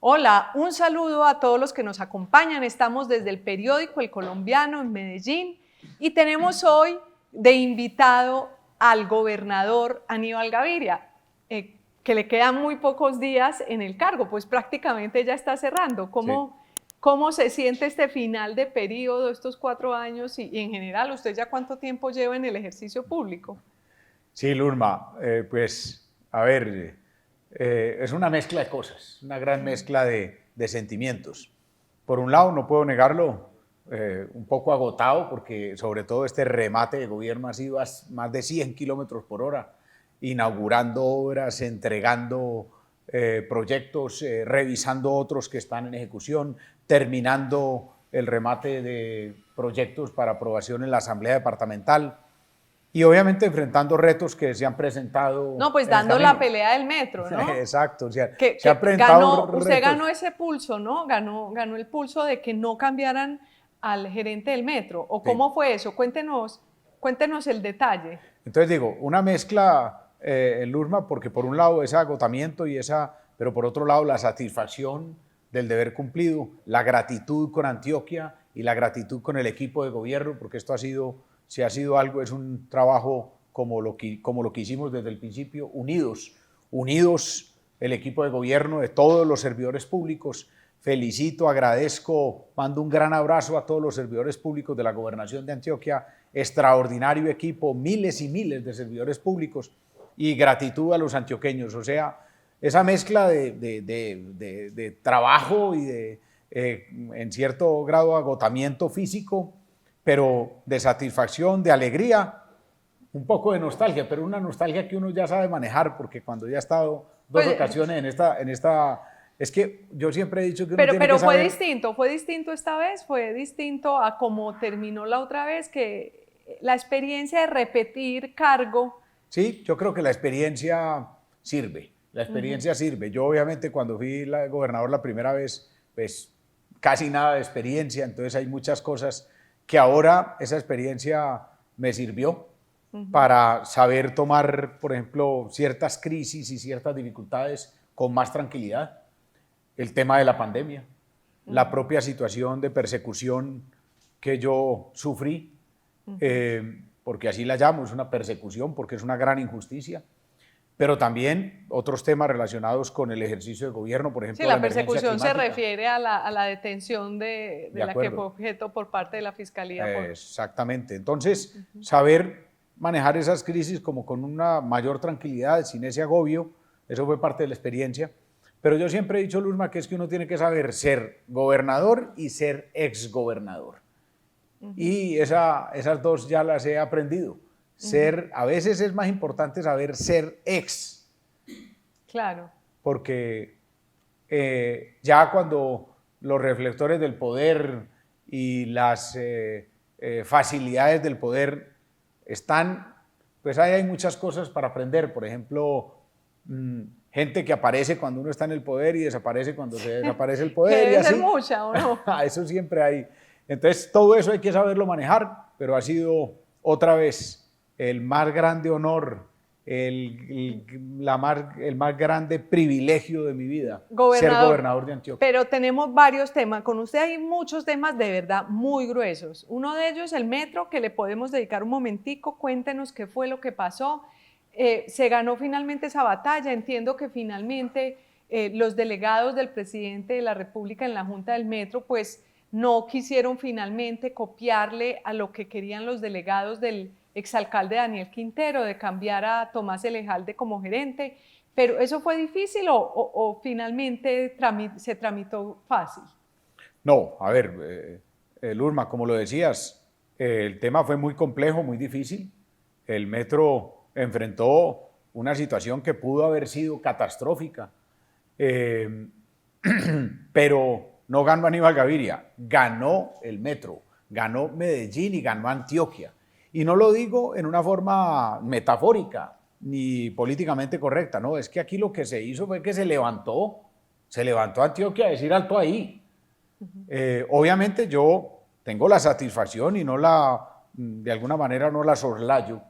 Hola, un saludo a todos los que nos acompañan. Estamos desde el periódico El Colombiano en Medellín y tenemos hoy de invitado al gobernador Aníbal Gaviria, que le quedan muy pocos días en el cargo, pues prácticamente ya está cerrando. ¿Cómo se siente este final de periodo, estos 4 años y en general, usted ya cuánto tiempo lleva en el ejercicio público? Sí, Lurma, pues a ver, es una mezcla de cosas, una gran mezcla de sentimientos. Por un lado, no puedo negarlo, un poco agotado porque sobre todo este remate de gobierno ha sido a más de 100 kilómetros por hora, inaugurando obras, entregando proyectos, revisando otros que están en ejecución, terminando el remate de proyectos para aprobación en la Asamblea Departamental. Y obviamente enfrentando retos que se han presentado. No, pues en el dando camino. la pelea del metro, ¿no? Exacto, se Que ha presentado usted retos. ganó ese pulso, ¿no? Ganó el pulso de que no cambiaran al gerente del metro. ¿O cómo fue eso? Cuéntenos el detalle. Entonces digo, una mezcla en Lurma, porque por un lado ese agotamiento pero por otro lado la satisfacción del deber cumplido, la gratitud con Antioquia y la gratitud con el equipo de gobierno, porque esto si ha sido algo, es un trabajo como lo que hicimos desde el principio, unidos el equipo de gobierno, de todos los servidores públicos. Felicito, agradezco, mando un gran abrazo a todos los servidores públicos de la Gobernación de Antioquia, extraordinario equipo, miles y miles de servidores públicos, y gratitud a los antioqueños. O sea, esa mezcla de trabajo y en cierto grado, agotamiento físico, pero de satisfacción, de alegría, un poco de nostalgia, pero una nostalgia que uno ya sabe manejar, porque cuando ya ha estado dos ocasiones en esta, es que yo siempre he dicho que uno tiene que saber. Fue distinto esta vez, fue distinto a cómo terminó la otra vez, que la experiencia de repetir cargo. Sí, yo creo que la experiencia sirve, sirve. Yo obviamente cuando fui gobernador la primera vez, pues casi nada de experiencia, entonces hay muchas cosas que ahora esa experiencia me sirvió para saber tomar, por ejemplo, ciertas crisis y ciertas dificultades con más tranquilidad. El tema de la pandemia, la propia situación de persecución que yo sufrí, porque así la llamo, es una persecución, porque es una gran injusticia, pero también otros temas relacionados con el ejercicio de gobierno, por ejemplo. Sí, la persecución se refiere a la detención de la que fue objeto por parte de la Fiscalía. Exactamente, entonces saber manejar esas crisis como con una mayor tranquilidad, sin ese agobio, eso fue parte de la experiencia. Pero yo siempre he dicho, Luzma, que es que uno tiene que saber ser gobernador y ser exgobernador. Y esas dos ya las he aprendido. A veces es más importante saber ser ex. Claro. Porque ya cuando los reflectores del poder y las facilidades del poder están, pues ahí hay muchas cosas para aprender. Por ejemplo, gente que aparece cuando uno está en el poder y desaparece cuando se desaparece el poder. Debe ser mucha, ¿o no? Eso siempre hay. Entonces, todo eso hay que saberlo manejar, pero ha sido otra vez el más grande honor, el más grande privilegio de mi vida, ser gobernador de Antioquia. Pero tenemos varios temas. Con usted hay muchos temas de verdad muy gruesos. Uno de ellos, el metro, que le podemos dedicar un momentico. Cuéntenos qué fue lo que pasó. Se ganó finalmente esa batalla. Entiendo que finalmente los delegados del presidente de la República en la Junta del Metro, pues no quisieron finalmente copiarle a lo que querían los delegados del exalcalde Daniel Quintero, de cambiar a Tomás Elejalde como gerente. ¿Pero eso fue difícil o finalmente se tramitó fácil? No, a ver, Lurma, como lo decías, el tema fue muy complejo, muy difícil. El metro enfrentó una situación que pudo haber sido catastrófica, pero no ganó Aníbal Gaviria, ganó el metro, ganó Medellín y ganó Antioquia. Y no lo digo en una forma metafórica ni políticamente correcta, no, es que aquí lo que se hizo fue que se levantó Antioquia a decir alto ahí. Obviamente yo tengo la satisfacción y de alguna manera no la soslayo,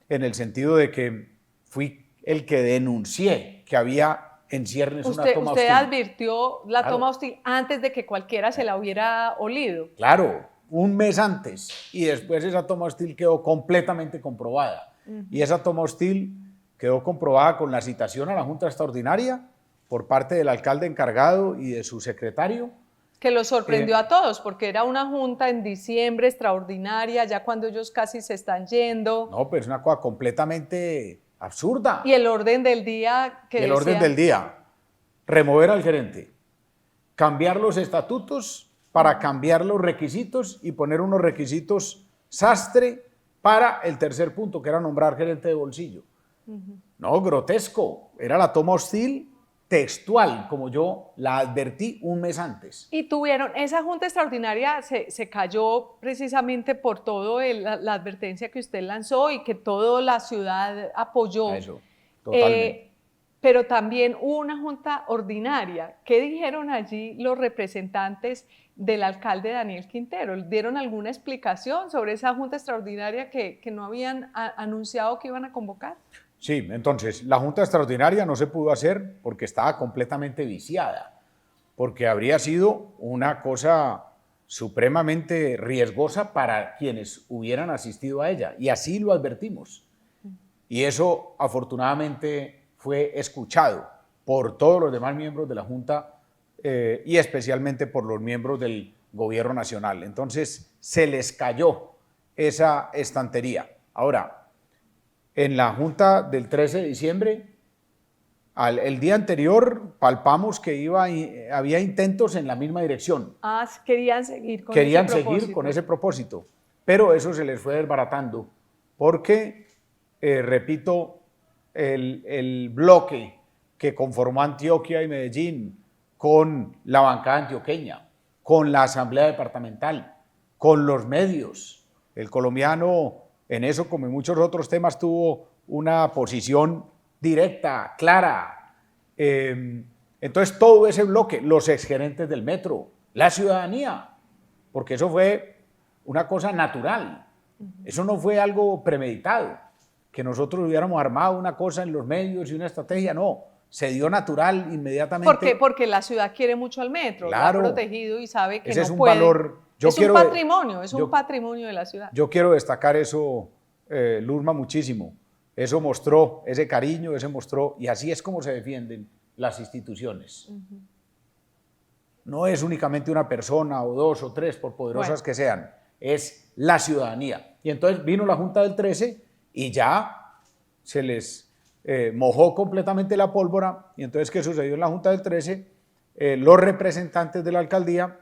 en el sentido de que fui el que denuncié que había en ciernes una Usted toma hostil. advirtió la Claro. toma hostil antes de que cualquiera se la hubiera olido. Claro, un mes antes, y después esa toma hostil quedó completamente comprobada. Y esa toma hostil quedó comprobada con la citación a la Junta Extraordinaria por parte del alcalde encargado y de su secretario. Que los sorprendió a todos, porque era una junta en diciembre extraordinaria, ya cuando ellos casi se están yendo. No, pues una cosa completamente absurda. Y el orden del día que Y el orden del día, remover al gerente, cambiar los estatutos para cambiar los requisitos y poner unos requisitos sastre para el tercer punto, que era nombrar gerente de bolsillo. No, grotesco. Era la toma hostil textual, como yo la advertí un mes antes. Y tuvieron, esa junta extraordinaria se cayó precisamente por todo la advertencia que usted lanzó y que toda la ciudad apoyó. Eso, totalmente. Pero también hubo una junta ordinaria. ¿Qué dijeron allí los representantes del alcalde Daniel Quintero? ¿Dieron alguna explicación sobre esa junta extraordinaria que no habían anunciado que iban a convocar? Sí, entonces la junta extraordinaria no se pudo hacer porque estaba completamente viciada, porque habría sido una cosa supremamente riesgosa para quienes hubieran asistido a ella, y así lo advertimos. Y eso afortunadamente fue escuchado por todos los demás miembros de la Junta y especialmente por los miembros del Gobierno Nacional. Entonces se les cayó esa estantería. Ahora, en la Junta del 13 de diciembre, el día anterior palpamos que había intentos en la misma dirección. Querían seguir con Querían ese propósito. seguir con ese propósito, pero eso se les fue desbaratando porque, repito, el bloque que conformó Antioquia y Medellín con la bancada antioqueña, con la asamblea departamental, con los medios, el colombiano en eso, como en muchos otros temas, tuvo una posición directa, clara. Entonces, todo ese bloque, los exgerentes del metro, la ciudadanía, porque eso fue una cosa natural, eso no fue algo premeditado, que nosotros hubiéramos armado una cosa en los medios y una estrategia, no, se dio natural inmediatamente. Porque la ciudad quiere mucho al metro, Claro, lo ha protegido y sabe que ese no es un puede. valor. Es un patrimonio de la ciudad. Yo quiero destacar eso, Luzma, muchísimo. Eso mostró ese cariño, y así es como se defienden las instituciones. No es únicamente una persona o dos o tres, por poderosas que sean, es la ciudadanía. Y entonces vino la Junta del 13 y ya se les mojó completamente la pólvora. Y entonces, ¿qué sucedió en la Junta del 13? Los representantes de la alcaldía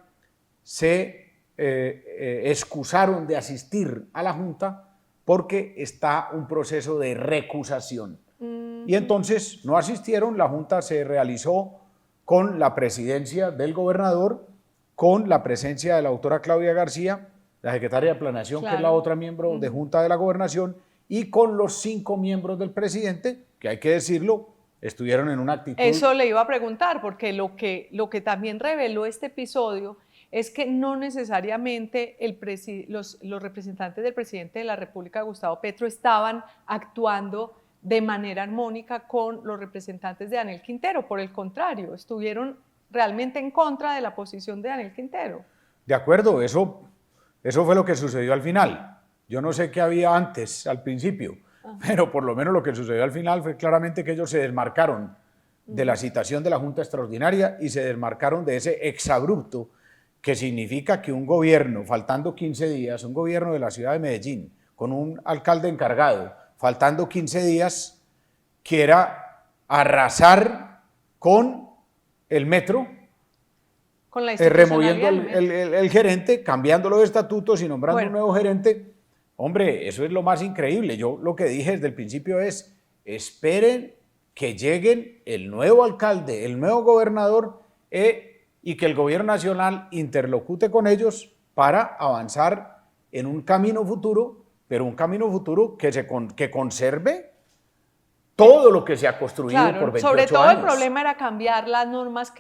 se excusaron de asistir a la Junta porque está un proceso de recusación. Y entonces no asistieron. La Junta se realizó con la presidencia del gobernador, con la presencia de la doctora Claudia García, la secretaria de Planeación, claro, que es la otra miembro de Junta de la Gobernación, y con los 5 miembros del presidente, que hay que decirlo, estuvieron en una actitud... Eso le iba a preguntar, porque lo que también reveló este episodio es que no necesariamente los representantes del presidente de la República, Gustavo Petro, estaban actuando de manera armónica con los representantes de Daniel Quintero. Por el contrario, estuvieron realmente en contra de la posición de Daniel Quintero. De acuerdo, eso fue lo que sucedió al final. Yo no sé qué había antes, al principio, pero por lo menos lo que sucedió al final fue claramente que ellos se desmarcaron de la citación de la Junta Extraordinaria y se desmarcaron de ese exabrupto que significa que un gobierno, faltando 15 días, un gobierno de la ciudad de Medellín, con un alcalde encargado, faltando 15 días, quiera arrasar con el metro, con la removiendo el gerente, cambiando los estatutos y nombrando un nuevo gerente. Hombre, eso es lo más increíble. Yo lo que dije desde el principio es, esperen que lleguen el nuevo alcalde, el nuevo gobernador, y que el gobierno nacional interlocute con ellos para avanzar en un camino futuro, pero un camino futuro que conserve todo lo que se ha construido, claro, por 28 sobre todo años. El problema era cambiar las normas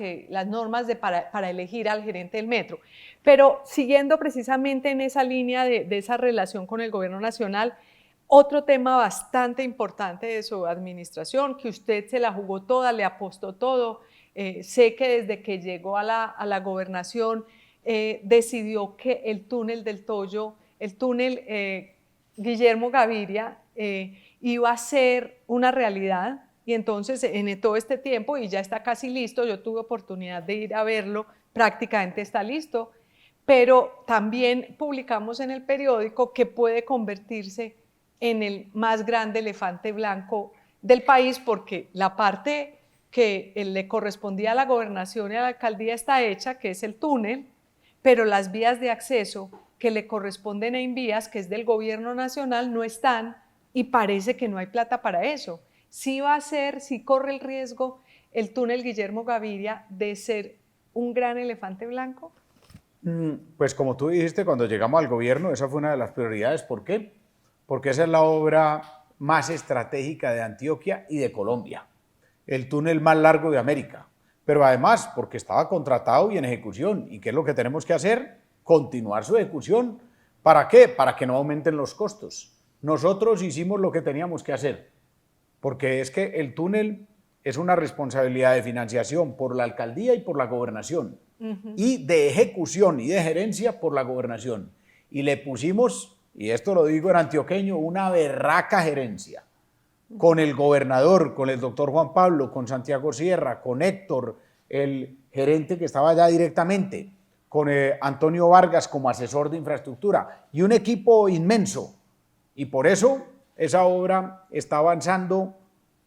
para elegir al gerente del metro. Pero siguiendo precisamente en esa línea de esa relación con el gobierno nacional, Otro tema bastante importante de su administración, que usted se la jugó toda, le apostó todo. Sé que desde que llegó a la gobernación decidió que el túnel del Toyo, el túnel Guillermo Gaviria, iba a ser una realidad. Y entonces en todo este tiempo, y ya está casi listo, yo tuve oportunidad de ir a verlo, prácticamente está listo, pero también publicamos en el periódico que puede convertirse en el más grande elefante blanco del país, porque la parte que le correspondía a la gobernación y a la alcaldía está hecha, que es el túnel, pero las vías de acceso que le corresponden a Invías, que es del gobierno nacional, no están, y parece que no hay plata para eso. Sí va a ser, sí corre el riesgo el túnel Guillermo Gaviria de ser un gran elefante blanco. Pues como tú dijiste, cuando llegamos al gobierno, esa fue una de las prioridades. ¿Por qué? Porque esa es la obra más estratégica de Antioquia y de Colombia, el túnel más largo de América, pero además porque estaba contratado y en ejecución. ¿Y qué es lo que tenemos que hacer? Continuar su ejecución. ¿Para qué? Para que no aumenten los costos. Nosotros hicimos lo que teníamos que hacer, porque es que el túnel es una responsabilidad de financiación por la alcaldía y por la gobernación, y de ejecución y de gerencia por la gobernación. Y le pusimos, y esto lo digo en antioqueño, una berraca gerencia, con el gobernador, con el doctor Juan Pablo, con Santiago Sierra, con Héctor, el gerente que estaba allá directamente, con Antonio Vargas como asesor de infraestructura, y un equipo inmenso. Y por eso esa obra está avanzando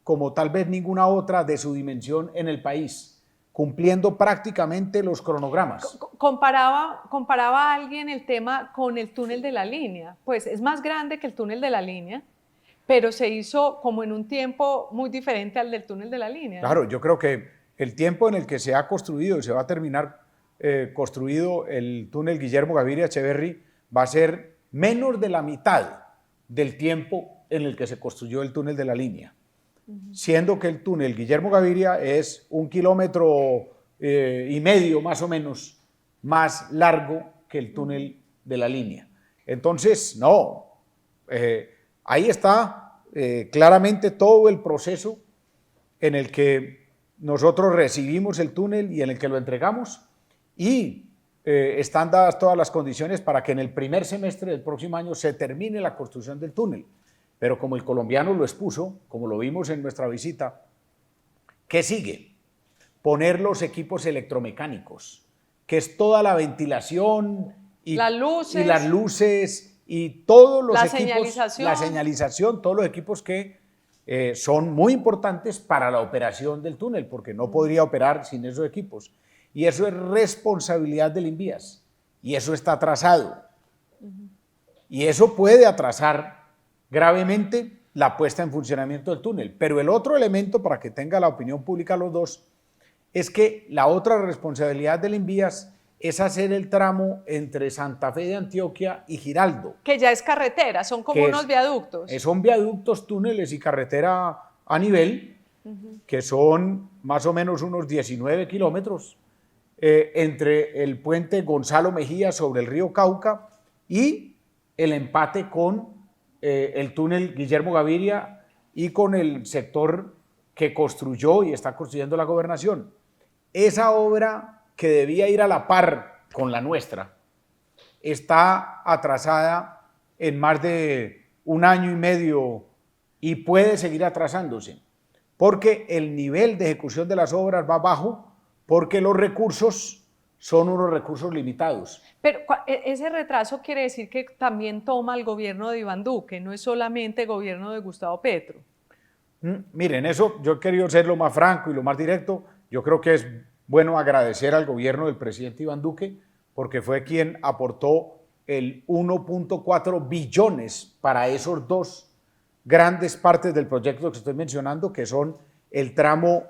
como tal vez ninguna otra de su dimensión en el país, cumpliendo prácticamente los cronogramas. Comparaba a alguien el tema con el túnel de la línea, pues es más grande que el túnel de la línea, pero se hizo como en un tiempo muy diferente al del túnel de la línea. Claro, yo creo que el tiempo en el que se ha construido y se va a terminar construido el túnel Guillermo Gaviria Echeverry va a ser menos de la mitad del tiempo en el que se construyó el túnel de la línea, siendo que el túnel Guillermo Gaviria es 1,5 kilómetros más o menos más largo que el túnel de la línea. Entonces, no, ahí está claramente todo el proceso en el que nosotros recibimos el túnel y en el que lo entregamos, y están dadas todas las condiciones para que en el primer semestre del próximo año se termine la construcción del túnel. Pero como el colombiano lo expuso, como lo vimos en nuestra visita, ¿qué sigue? Poner los equipos electromecánicos, que es toda la ventilación y las luces y todos los equipos, la señalización, todos los equipos que son muy importantes para la operación del túnel, porque no podría operar sin esos equipos. Y eso es responsabilidad del Invías, y eso está atrasado. Y eso puede atrasar gravemente la puesta en funcionamiento del túnel. Pero el otro elemento, para que tenga la opinión pública los dos, es que la otra responsabilidad del Invías es hacer el tramo entre Santa Fe de Antioquia y Giraldo. Que ya es carretera, son como unos viaductos. Son viaductos, túneles y carretera a nivel, que son más o menos unos 19 kilómetros, entre el puente Gonzalo Mejía sobre el río Cauca y el empate con el túnel Guillermo Gaviria y con el sector que construyó y está construyendo la gobernación. Esa obra, que debía ir a la par con la nuestra, está atrasada en más de 1 año y medio y puede seguir atrasándose, porque el nivel de ejecución de las obras va bajo, porque los recursos son unos recursos limitados. Pero ese retraso quiere decir que también toma el gobierno de Iván Duque, no es solamente el gobierno de Gustavo Petro. Miren, eso yo he querido ser lo más franco y lo más directo. Yo creo que es bueno agradecer al gobierno del presidente Iván Duque, porque fue quien aportó el 1.4 billones para esos dos grandes partes del proyecto que estoy mencionando, que son el tramo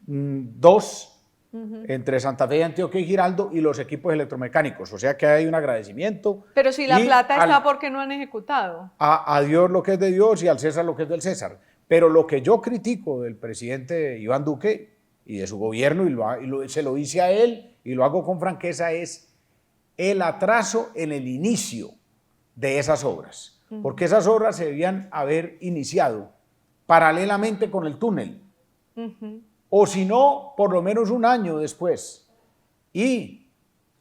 2 entre Santa Fe, Antioquia y Giraldo, y los equipos electromecánicos. O sea que hay un agradecimiento. Pero si la plata está, ¿por qué no han ejecutado? A Dios lo que es de Dios y al César lo que es del César. Pero lo que yo critico del presidente Iván Duque y de su gobierno, y se lo hice a él y lo hago con franqueza, es el atraso en el inicio de esas obras. porque esas obras se debían haber iniciado paralelamente con el túnel, o si no, por lo menos un año después. Y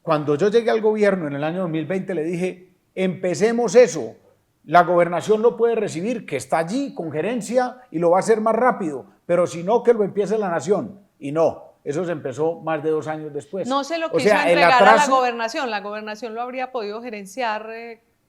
cuando yo llegué al gobierno en el año 2020 le dije, empecemos eso, la gobernación lo puede recibir, que está allí con gerencia y lo va a hacer más rápido, pero si no, que lo empiece la nación. Y no, eso se empezó más de 2 años después. No se lo quiso entregar a la gobernación lo habría podido gerenciar.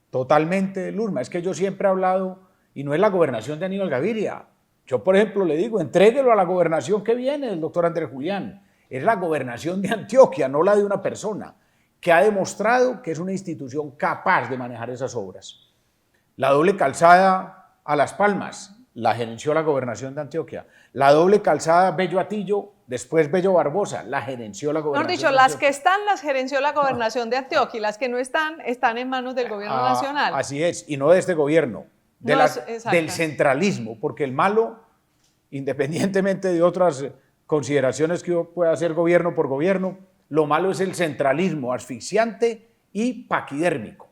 Totalmente, Lurma, es que yo siempre he hablado, y no es la gobernación de Aníbal Gaviria. Yo, por ejemplo, le digo, entréguelo a la gobernación que viene del doctor Andrés Julián. Es la gobernación de Antioquia, no la de una persona, que ha demostrado que es una institución capaz de manejar esas obras. La doble calzada a Las Palmas la gerenció la gobernación de Antioquia. La doble calzada Bello Atillo, después Bello Barbosa, la gerenció la gobernación. Mejor dicho, las que están las gerenció la gobernación de Antioquia y las que no están, están en manos del gobierno nacional. Así es, y no de este gobierno, del centralismo, porque el malo, independientemente de otras consideraciones que pueda hacer gobierno por gobierno, lo malo es el centralismo asfixiante y paquidérmico.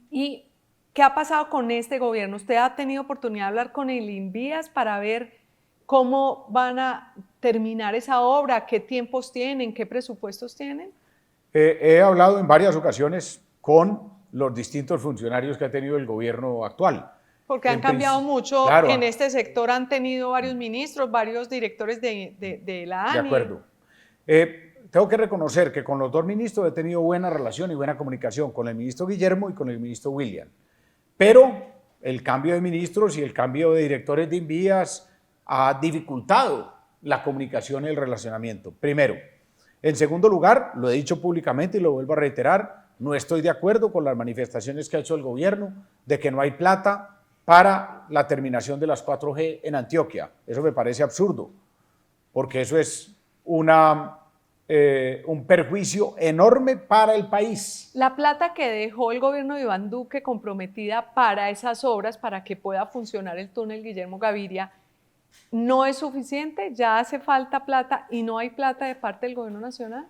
¿Y qué ha pasado con este gobierno? ¿Usted ha tenido oportunidad de hablar con el Invías para ver cómo van a terminar esa obra? ¿Qué tiempos tienen? ¿Qué presupuestos tienen? He hablado en varias ocasiones con los distintos funcionarios que ha tenido el gobierno actual. Porque han cambiado mucho, claro, en este sector han tenido varios ministros, varios directores de la ANI. De acuerdo. Tengo que reconocer que con los 2 ministros he tenido buena relación y buena comunicación, con el ministro Guillermo y con el ministro William. Pero el cambio de ministros y el cambio de directores de Invías ha dificultado la comunicación y el relacionamiento, primero. En segundo lugar, lo he dicho públicamente y lo vuelvo a reiterar, no estoy de acuerdo con las manifestaciones que ha hecho el gobierno de que no hay plata para la terminación de las 4G en Antioquia. Eso me parece absurdo, porque eso es un perjuicio enorme para el país. La plata que dejó el gobierno de Iván Duque comprometida para esas obras, para que pueda funcionar el túnel Guillermo Gaviria, ¿no es suficiente? ¿Ya hace falta plata y no hay plata de parte del gobierno nacional?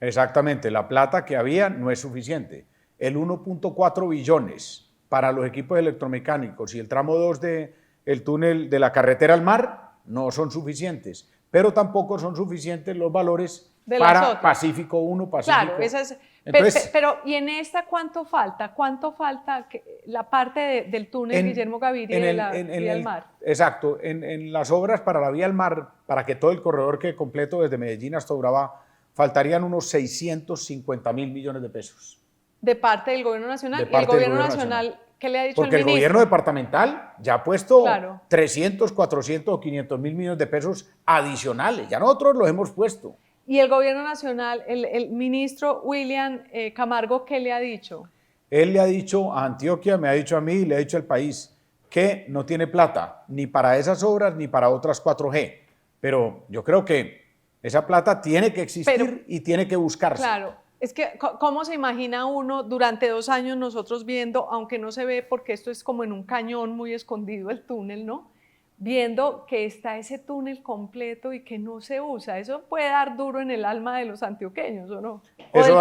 Exactamente, la plata que había no es suficiente. El 1.4 billones para los equipos electromecánicos y el tramo 2 del túnel de la carretera al mar no son suficientes, pero tampoco son suficientes los valores para Pacífico 1, Pacífico. Claro, esa es, entonces, pero ¿y en esta cuánto falta? ¿Cuánto falta la parte del túnel Guillermo Gaviria y la vía al mar? Exacto, en las obras para la vía al mar, para que todo el corredor quede completo desde Medellín hasta Urabá, faltarían unos 650.000 millones de pesos. ¿De parte del gobierno nacional? ¿Y el gobierno nacional qué le ha dicho el ministro? Porque el gobierno departamental ya ha puesto 300, 400 o 500.000 millones de pesos adicionales, ya nosotros los hemos puesto. ¿Y el gobierno nacional, el ministro William Camargo, qué le ha dicho? Él le ha dicho a Antioquia, me ha dicho a mí y le ha dicho al país que no tiene plata ni para esas obras ni para otras 4G. Pero yo creo que esa plata tiene que existir y tiene que buscarse. Claro, es que ¿cómo se imagina uno durante 2 años nosotros viendo, aunque no se ve porque esto es como en un cañón muy escondido el túnel, ¿no? Viendo que está ese túnel completo y que no se usa? Eso puede dar duro en el alma de los antioqueños, ¿o no? ¿O eso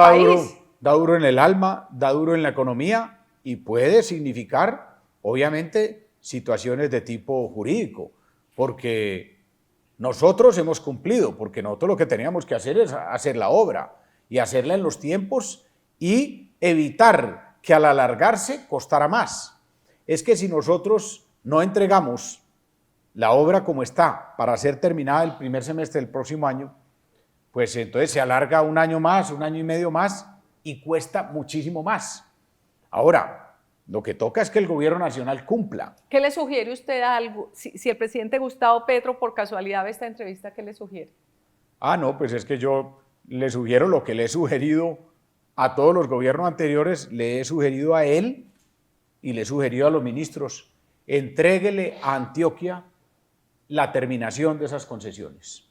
da duro en el alma, da duro en la economía y puede significar, obviamente, situaciones de tipo jurídico, porque nosotros hemos cumplido, porque nosotros lo que teníamos que hacer es hacer la obra y hacerla en los tiempos y evitar que al alargarse costara más. Es que si nosotros no entregamos la obra como está para ser terminada el primer semestre del próximo año, pues entonces se alarga 1 año más, 1 año y medio más y cuesta muchísimo más. Ahora, lo que toca es que el gobierno nacional cumpla. ¿Qué le sugiere usted algo? Si el presidente Gustavo Petro por casualidad ve esta entrevista, ¿qué le sugiere? No, pues es que yo le sugiero lo que le he sugerido a todos los gobiernos anteriores, le he sugerido a él y le he sugerido a los ministros, entréguele a Antioquia la terminación de esas concesiones,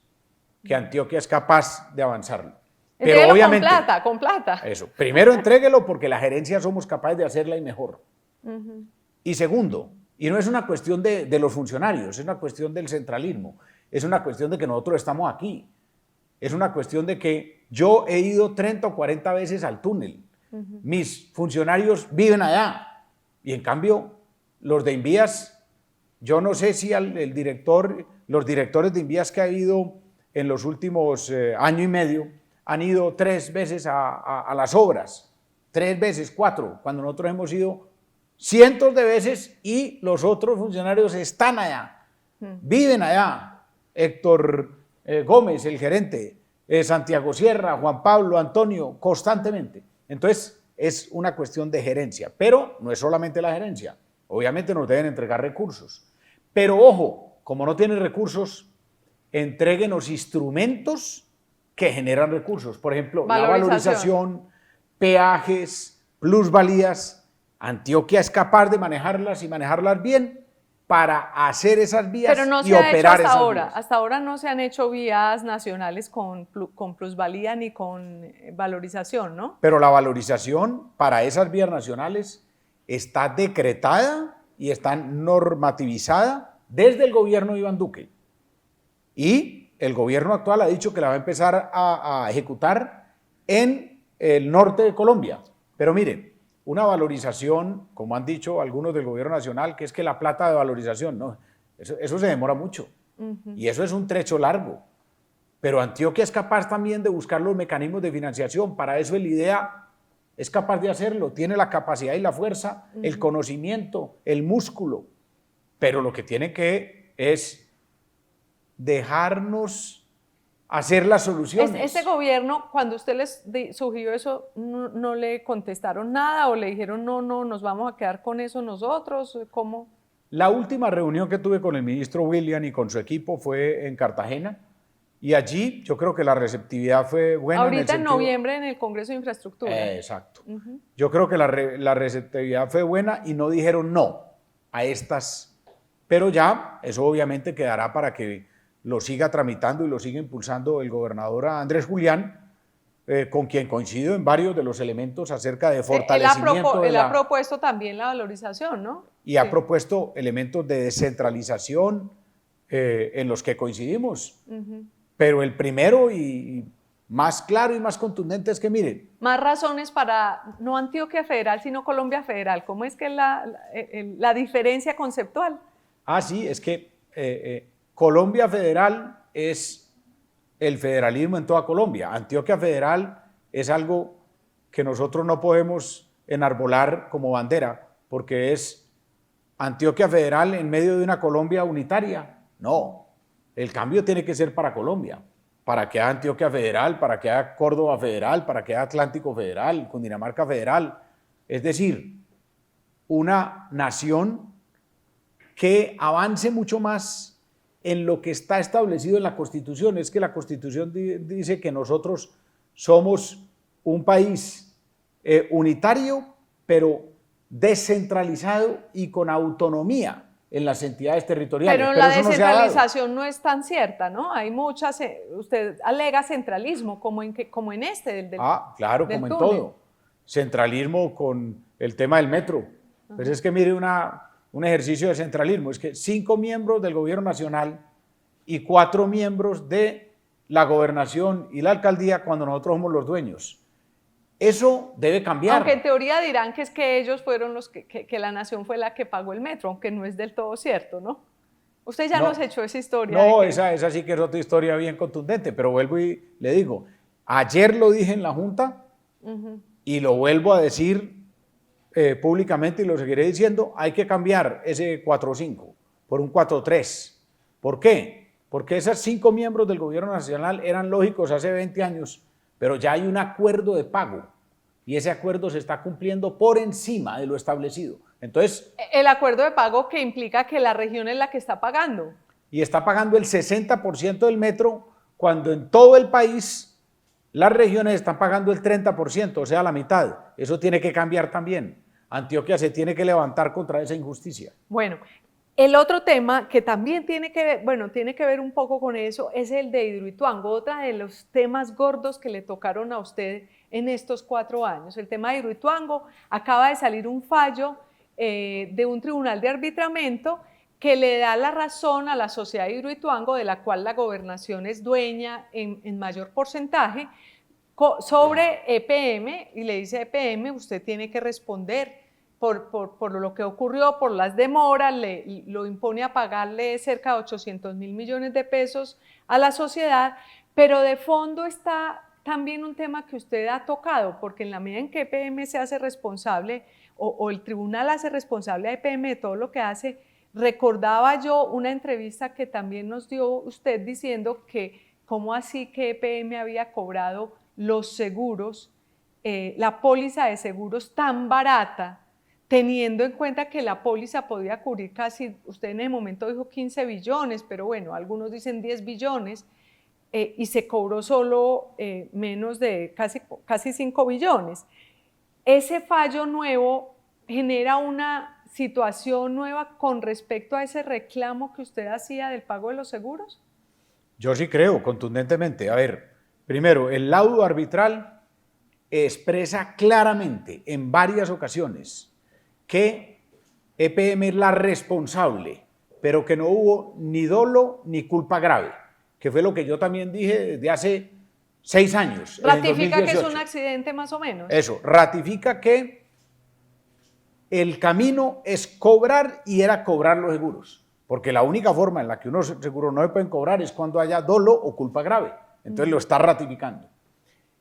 que Antioquia es capaz de avanzarlo. Pero obviamente, con plata. Eso, primero entréguelo porque la gerencia somos capaces de hacerla y mejor. Y segundo, y no es una cuestión de los funcionarios, es una cuestión del centralismo, es una cuestión de que nosotros estamos aquí, es una cuestión de que yo he ido 30 o 40 veces al túnel, mis funcionarios viven allá y en cambio los de Invías, yo no sé si los directores de Invías que ha habido en los últimos año y medio han ido 3 veces a las obras, 3 veces, 4, cuando nosotros hemos ido cientos de veces y los otros funcionarios están allá, viven allá. Héctor Gómez, el gerente, Santiago Sierra, Juan Pablo, Antonio, constantemente. Entonces, es una cuestión de gerencia, pero no es solamente la gerencia. Obviamente nos deben entregar recursos. Pero ojo, como no tienen recursos, entréguenos instrumentos que generan recursos. Por ejemplo, la valorización, peajes, plusvalías. Antioquia es capaz de manejarlas y manejarlas bien para hacer esas vías pero no y se ha operar hecho hasta esas ahora. vías. Hasta ahora no se han hecho vías nacionales con plusvalía ni con valorización, ¿no? Pero la valorización para esas vías nacionales está decretada y está normativizada desde el gobierno de Iván Duque. Y el gobierno actual ha dicho que la va a empezar a ejecutar en el norte de Colombia. Pero miren, una valorización, como han dicho algunos del gobierno nacional, que es que la plata de valorización, no, eso se demora mucho. Y eso es un trecho largo. Pero Antioquia es capaz también de buscar los mecanismos de financiación. Para eso el IDEA es capaz de hacerlo, tiene la capacidad y la fuerza, el conocimiento, el músculo. Pero lo que tiene que es dejarnos hacer las soluciones. Este gobierno, cuando usted les sugirió eso, no le contestaron nada o le dijeron no, nos vamos a quedar con eso nosotros, ¿cómo? La última reunión que tuve con el ministro William y con su equipo fue en Cartagena y allí yo creo que la receptividad fue buena. Ahorita en noviembre en el Congreso de Infraestructura. Exacto. Yo creo que la receptividad fue buena y no dijeron no a estas, pero ya eso obviamente quedará para que lo siga tramitando y lo siga impulsando el gobernador Andrés Julián, con quien coincido en varios de los elementos acerca de fortalecimiento. Él ha propuesto también la valorización, ¿no? Y ha propuesto elementos de descentralización en los que coincidimos. Pero el primero y más claro y más contundente es que miren. Más razones para no Antioquia Federal, sino Colombia Federal. ¿Cómo es que es la diferencia conceptual? Sí, es que Colombia Federal es el federalismo en toda Colombia. Antioquia Federal es algo que nosotros no podemos enarbolar como bandera, porque es Antioquia Federal en medio de una Colombia unitaria. No, el cambio tiene que ser para Colombia, para que haya Antioquia Federal, para que haya Córdoba Federal, para que haya Atlántico Federal, Cundinamarca Federal. Es decir, una nación que avance mucho más en lo que está establecido en la Constitución. Es que la Constitución dice que nosotros somos un país unitario, pero descentralizado y con autonomía en las entidades territoriales. Pero la descentralización no es tan cierta, ¿no? Hay muchas, usted alega centralismo, como en este. Claro, como en todo. Centralismo con el tema del metro. Pues es que mire un ejercicio de centralismo, es que 5 miembros del gobierno nacional y 4 miembros de la gobernación y la alcaldía cuando nosotros somos los dueños. Eso debe cambiar. Aunque en teoría dirán que es que ellos fueron los que la nación fue la que pagó el metro, aunque no es del todo cierto, ¿no? Usted ya nos echó esa historia. No, esa sí que es otra historia bien contundente, pero vuelvo y le digo, ayer lo dije en la Junta y lo vuelvo a decir públicamente y lo seguiré diciendo, hay que cambiar ese 4-5 por un 4-3. ¿Por qué? Porque esos 5 miembros del gobierno nacional eran lógicos hace 20 años, pero ya hay un acuerdo de pago y ese acuerdo se está cumpliendo por encima de lo establecido. Entonces, el acuerdo de pago que implica que la región es la que está pagando. Y está pagando el 60% del metro cuando en todo el país las regiones están pagando el 30%, o sea, la mitad. Eso tiene que cambiar también. Antioquia se tiene que levantar contra esa injusticia. Bueno, el otro tema que también tiene que ver un poco con eso es el de Hidroituango, otro de los temas gordos que le tocaron a usted en estos 4 años. El tema de Hidroituango, acaba de salir un fallo de un tribunal de arbitramiento que le da la razón a la sociedad de Hidroituango, de la cual la gobernación es dueña en mayor porcentaje, sobre EPM, y le dice a EPM, usted tiene que responder por lo que ocurrió, por las demoras, lo impone a pagarle cerca de 800.000 millones de pesos a la sociedad, pero de fondo está también un tema que usted ha tocado, porque en la medida en que EPM se hace responsable o el tribunal hace responsable a EPM de todo lo que hace, recordaba yo una entrevista que también nos dio usted diciendo que cómo así que EPM había cobrado los seguros, la póliza de seguros tan barata, teniendo en cuenta que la póliza podía cubrir casi, usted en el momento dijo 15 billones, pero bueno, algunos dicen 10 billones, y se cobró solo menos de casi 5 billones. Ese fallo nuevo genera una situación nueva con respecto a ese reclamo que usted hacía del pago de los seguros. Yo sí creo, contundentemente. A ver, primero, el laudo arbitral expresa claramente en varias ocasiones que EPM es la responsable, pero que no hubo ni dolo ni culpa grave, que fue lo que yo también dije desde hace 6 años. ¿Ratifica que es un accidente más o menos? Eso, ratifica que el camino es cobrar y era cobrar los seguros, porque la única forma en la que unos seguros no se pueden cobrar es cuando haya dolo o culpa grave. Entonces lo está ratificando.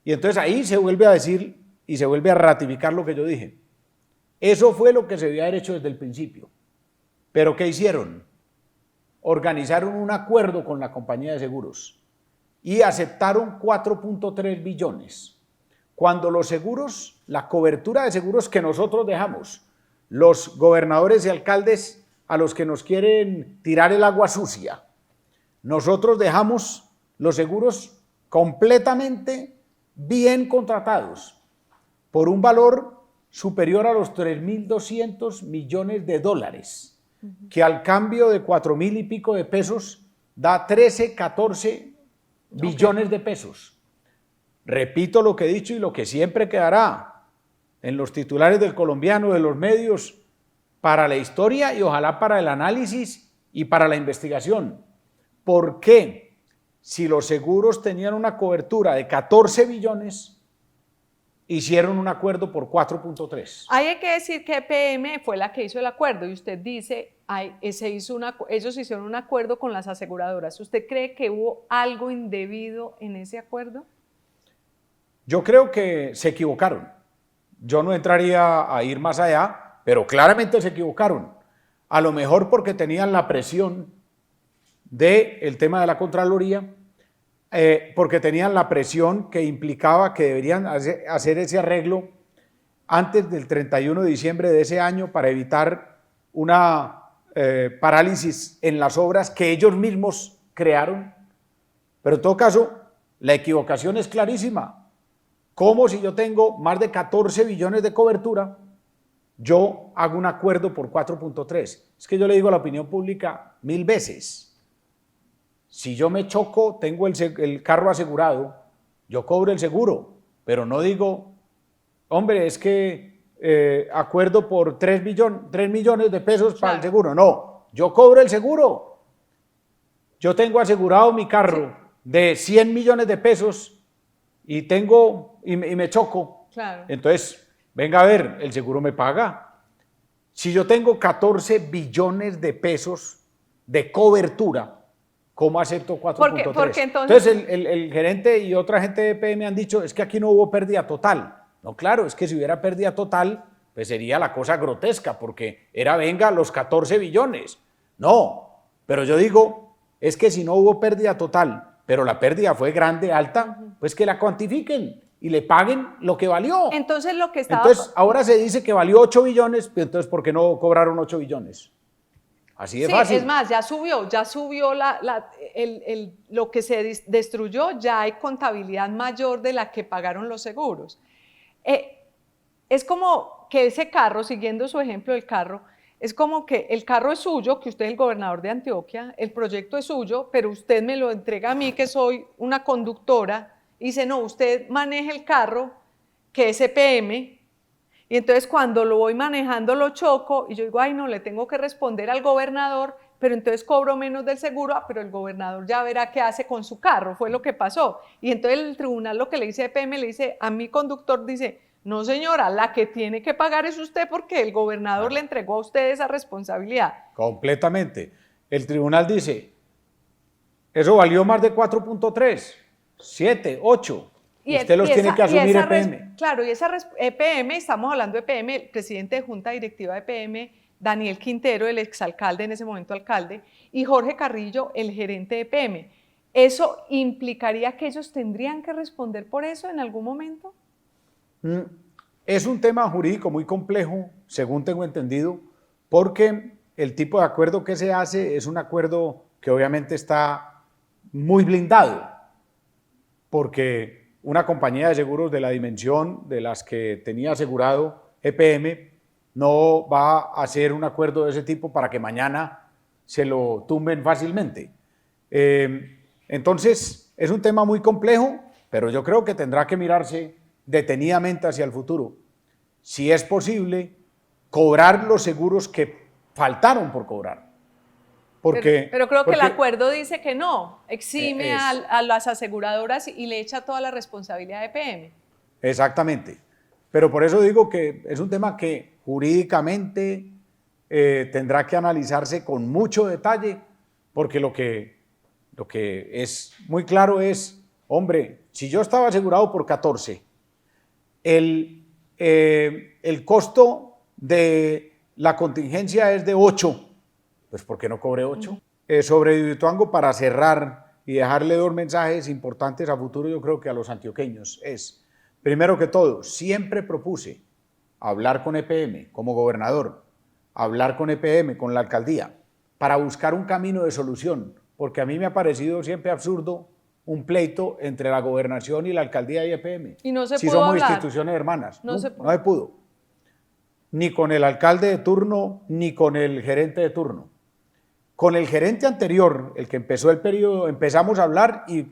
Y entonces ahí se vuelve a decir y se vuelve a ratificar lo que yo dije. Eso fue lo que se debía haber hecho desde el principio. Pero ¿qué hicieron? Organizaron un acuerdo con la compañía de seguros y aceptaron 4.3 billones. Cuando los seguros, la cobertura de seguros que nosotros dejamos, los gobernadores y alcaldes a los que nos quieren tirar el agua sucia, nosotros dejamos los seguros completamente bien contratados por un valor superior a los 3.200 millones de dólares, que al cambio de 4.000 y pico de pesos da 13, 14 billones de pesos. Repito lo que he dicho y lo que siempre quedará en los titulares del Colombiano, de los medios, para la historia y ojalá para el análisis y para la investigación. ¿Por qué? Si los seguros tenían una cobertura de 14 billones, hicieron un acuerdo por 4.3. Hay que decir que EPM fue la que hizo el acuerdo y usted dice, ellos hicieron un acuerdo con las aseguradoras. ¿Usted cree que hubo algo indebido en ese acuerdo? Yo creo que se equivocaron. Yo no entraría a ir más allá, pero claramente se equivocaron. A lo mejor porque tenían la presión del tema de la Contraloría, porque tenían la presión que implicaba que deberían hacer ese arreglo antes del 31 de diciembre de ese año para evitar una parálisis en las obras que ellos mismos crearon. Pero en todo caso, la equivocación es clarísima. ¿Cómo si yo tengo más de 14 billones de cobertura, yo hago un acuerdo por 4.3? Es que yo le digo a la opinión pública 1000 veces. Si yo me choco, tengo el carro asegurado, yo cobro el seguro, pero no digo, hombre, es que acuerdo por 3 millones de pesos para el seguro. No, yo cobro el seguro. Yo tengo asegurado mi carro de 100 millones de pesos y me choco. Claro. Entonces, venga a ver, el seguro me paga. Si yo tengo 14 billones de pesos de cobertura, ¿cómo acepto 4.3? Porque entonces el gerente y otra gente de EPM han dicho, es que aquí no hubo pérdida total. No, claro, es que si hubiera pérdida total, pues sería la cosa grotesca, porque venga, los 14 billones. No, pero yo digo, es que si no hubo pérdida total, pero la pérdida fue grande, alta, pues que la cuantifiquen y le paguen lo que valió. Entonces ahora se dice que valió 8 billones, entonces ¿por qué no cobraron 8 billones? Así de fácil. Es más, ya subió lo que se destruyó, ya hay contabilidad mayor de la que pagaron los seguros. Es como que ese carro, siguiendo su ejemplo del carro, es como que el carro es suyo, que usted es el gobernador de Antioquia, el proyecto es suyo, pero usted me lo entrega a mí, que soy una conductora, y dice, no, usted maneja el carro, que es EPM, y entonces cuando lo voy manejando lo choco, y yo digo, ay no, le tengo que responder al gobernador, pero entonces cobro menos del seguro, pero el gobernador ya verá qué hace con su carro, fue lo que pasó. Y entonces el tribunal lo que le dice a EPM, le dice, a mi conductor, dice, No, señora, la que tiene que pagar es usted porque el gobernador le entregó a usted esa responsabilidad. Completamente. El tribunal dice, eso valió más de 4.3, 7, 8. Usted los tiene que asumir EPM. Claro, y esa EPM, estamos hablando de EPM, el presidente de Junta Directiva de EPM, Daniel Quintero, el exalcalde, en ese momento alcalde, y Jorge Carrillo, el gerente de EPM. ¿Eso implicaría que ellos tendrían que responder por eso en algún momento? Es un tema jurídico muy complejo, según tengo entendido, porque el tipo de acuerdo que se hace es un acuerdo que obviamente está muy blindado, porque una compañía de seguros de la dimensión de las que tenía asegurado EPM no va a hacer un acuerdo de ese tipo para que mañana se lo tumben fácilmente. Entonces, es un tema muy complejo, pero yo creo que tendrá que mirarse detenidamente hacia el futuro. Si es posible, cobrar los seguros que faltaron por cobrar. Pero creo que el acuerdo dice que no, exime a las aseguradoras y le echa toda la responsabilidad a EPM. Exactamente. Pero por eso digo que es un tema que jurídicamente tendrá que analizarse con mucho detalle, porque lo que es muy claro es, hombre, si yo estaba asegurado por 14, el costo de la contingencia es de 8, pues ¿por qué no cobré 8? Sobre Hidroituango, para cerrar y dejarle dos mensajes importantes a futuro, yo creo que a los antioqueños es, primero que todo, siempre propuse hablar con EPM como gobernador, hablar con EPM, con la alcaldía, para buscar un camino de solución, porque a mí me ha parecido siempre absurdo un pleito entre la gobernación y la alcaldía y EPM. Y no se si pudo somos hablar. Instituciones hermanas. No se pudo. Ni con el alcalde de turno, ni con el gerente de turno. Con el gerente anterior, el que empezó el periodo, empezamos a hablar y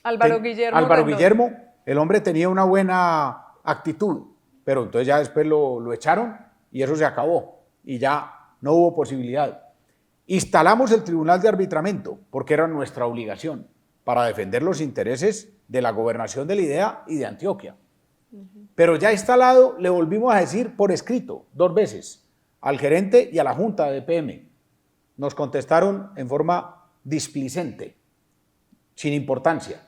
Álvaro Guillermo, el hombre tenía una buena actitud, pero entonces ya después lo echaron y eso se acabó y ya no hubo posibilidad. Instalamos el Tribunal de Arbitramiento porque era nuestra obligación para defender los intereses de la gobernación de la IDEA y de Antioquia. Pero ya instalado, le volvimos a decir por escrito 2 veces al gerente y a la junta de EPM. Nos contestaron en forma displicente, sin importancia.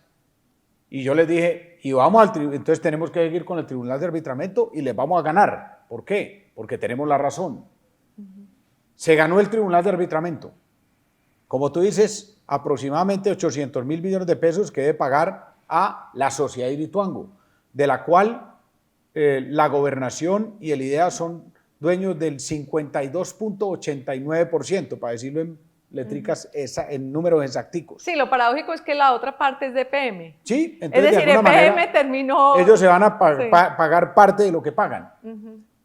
Y yo les dije, y vamos al tribunal, entonces tenemos que seguir con el Tribunal de Arbitramiento y les vamos a ganar. ¿Por qué? Porque tenemos la razón. Se ganó el Tribunal de Arbitramiento. Como tú dices, aproximadamente 800.000 millones de pesos que debe pagar a la sociedad Hidroituango, de la cual la gobernación y el IDEA son dueños del 52.89%, para decirlo en letricas, en números exacticos. Sí, lo paradójico es que la otra parte es de EPM. Sí, entonces es decir, de alguna EPM manera, terminó... ellos se van a pagar parte de lo que pagan,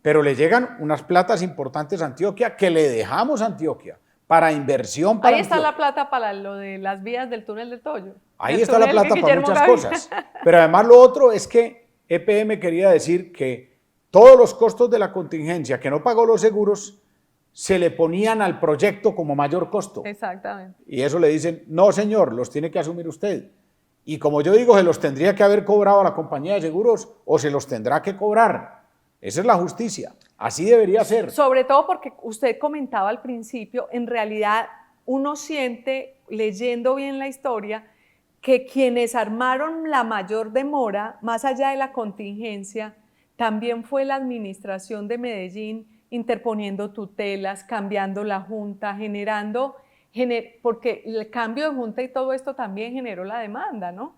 pero le llegan unas platas importantes a Antioquia que le dejamos a Antioquia para inversión para Ahí está Antioquia. la plata para lo de las vías del túnel del Toyo. Ahí está la plata para muchas cosas. Pero además lo otro es que EPM quería decir que todos los costos de la contingencia que no pagó los seguros se le ponían al proyecto como mayor costo. Exactamente. Y eso le dicen, no señor, los tiene que asumir usted. Y como yo digo, se los tendría que haber cobrado a la compañía de seguros o se los tendrá que cobrar. Esa es la justicia. Así debería ser. Sobre todo porque usted comentaba al principio, en realidad uno siente, leyendo bien la historia, que quienes armaron la mayor demora, más allá de la contingencia, también fue la administración de Medellín interponiendo tutelas, cambiando la junta, porque el cambio de junta y todo esto también generó la demanda, ¿no?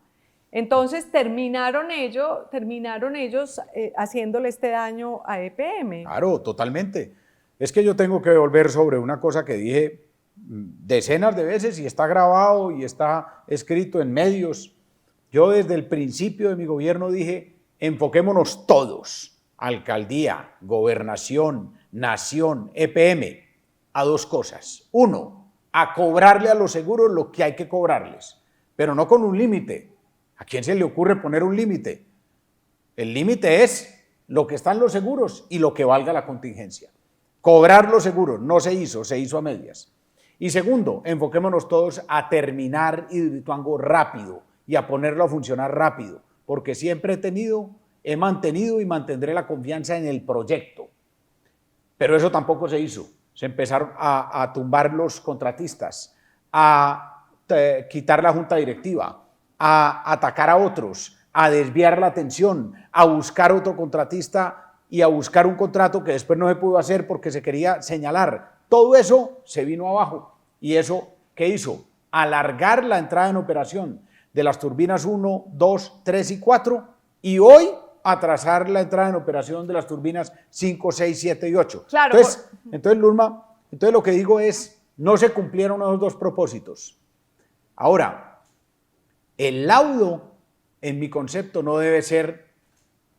Entonces terminaron ellos haciéndole este daño a EPM. Claro, totalmente. Es que yo tengo que volver sobre una cosa que dije decenas de veces y está grabado y está escrito en medios. Yo desde el principio de mi gobierno dije, enfoquémonos todos, alcaldía, gobernación, nación, EPM, a 2 cosas. 1, a cobrarle a los seguros lo que hay que cobrarles, pero no con un límite. ¿A quién se le ocurre poner un límite? El límite es lo que están los seguros y lo que valga la contingencia. Cobrar los seguros no se hizo a medias. Y segundo, enfoquémonos todos a terminar Hidroituango rápido y a ponerlo a funcionar rápido, porque siempre he tenido he mantenido y mantendré la confianza en el proyecto. Pero eso tampoco se hizo. Se empezaron a tumbar los contratistas, a quitar la junta directiva, a atacar a otros, a desviar la atención, a buscar otro contratista y a buscar un contrato que después no se pudo hacer porque se quería señalar. Todo eso se vino abajo. ¿Y eso qué hizo? Alargar la entrada en operación de las turbinas 1, 2, 3 y 4 y hoy atrasar la entrada en operación de las turbinas 5, 6, 7 y 8. Claro. Entonces, Luzma, lo que digo es, no se cumplieron esos dos propósitos. Ahora, el laudo, en mi concepto, no debe ser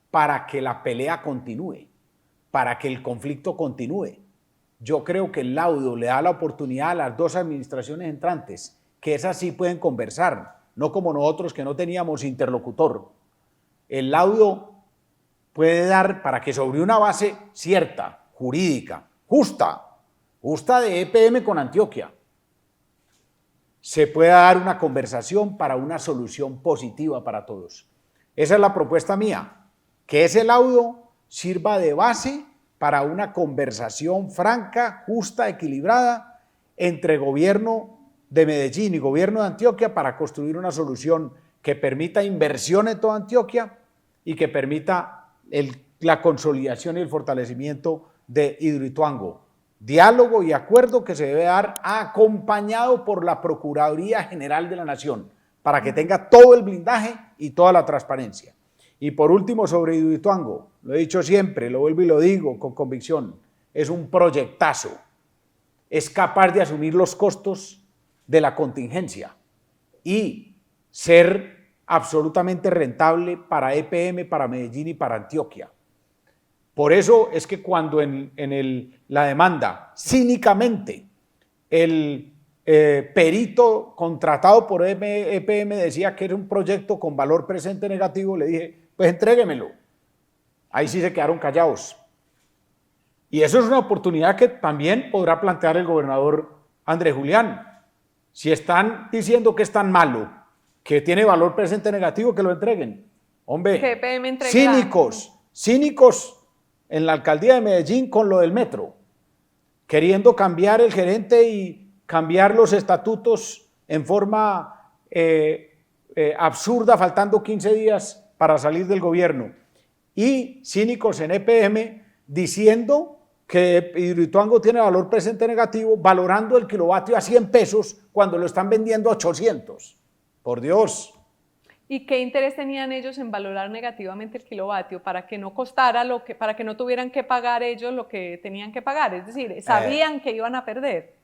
para que la pelea continúe, para que el conflicto continúe. Yo creo que el laudo le da la oportunidad a las dos administraciones entrantes, que esas sí pueden conversar, no como nosotros que no teníamos interlocutor. El laudo puede dar para que sobre una base cierta, jurídica, justa de EPM con Antioquia, se pueda dar una conversación para una solución positiva para todos. Esa es la propuesta mía, que ese laudo sirva de base para una conversación franca, justa, equilibrada entre gobierno de Medellín y gobierno de Antioquia para construir una solución que permita inversión en toda Antioquia y que permita la consolidación y el fortalecimiento de Hidroituango. Diálogo y acuerdo que se debe dar acompañado por la Procuraduría General de la Nación para que tenga todo el blindaje y toda la transparencia. Y por último, sobre Hidroituango, lo he dicho siempre, lo vuelvo y lo digo con convicción, es un proyectazo, es capaz de asumir los costos de la contingencia y ser absolutamente rentable para EPM, para Medellín y para Antioquia. Por eso es que cuando la demanda, cínicamente, el perito contratado por EPM decía que era un proyecto con valor presente negativo, le dije, pues entréguemelo. Ahí sí se quedaron callados. Y eso es una oportunidad que también podrá plantear el gobernador Andrés Julián. Si están diciendo que es tan malo, que tiene valor presente negativo, que lo entreguen. Hombre, que EPM entregue cínicos en la alcaldía de Medellín con lo del metro, queriendo cambiar el gerente y cambiar los estatutos en forma absurda, faltando 15 días para salir del gobierno, y cínicos en EPM diciendo que Hidroituango tiene valor presente negativo, valorando el kilovatio a 100 pesos cuando lo están vendiendo a 800. Por Dios. ¿Y qué interés tenían ellos en valorar negativamente el kilovatio para que no costara para que no tuvieran que pagar ellos lo que tenían que pagar? Es decir, sabían que iban a perder.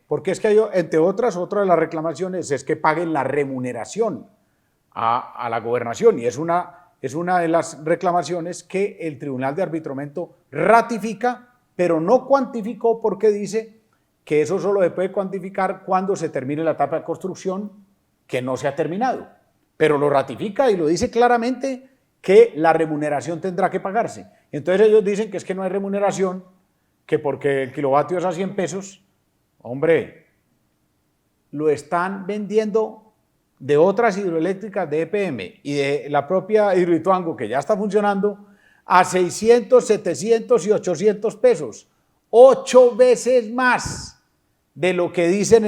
Porque es que ellos, entre otras de las reclamaciones es que paguen la remuneración a la gobernación, y es una de las reclamaciones que el Tribunal de Arbitramiento ratifica, pero no cuantificó, porque dice que eso solo se puede cuantificar cuando se termine la etapa de construcción, que no se ha terminado. Pero lo ratifica y lo dice claramente que la remuneración tendrá que pagarse. Entonces ellos dicen que es que no hay remuneración, que porque el kilovatio es a 100 pesos, hombre, lo están vendiendo de otras hidroeléctricas de EPM y de la propia Hidroituango, que ya está funcionando, a 600, 700 y 800 pesos, 8 veces más de lo que decían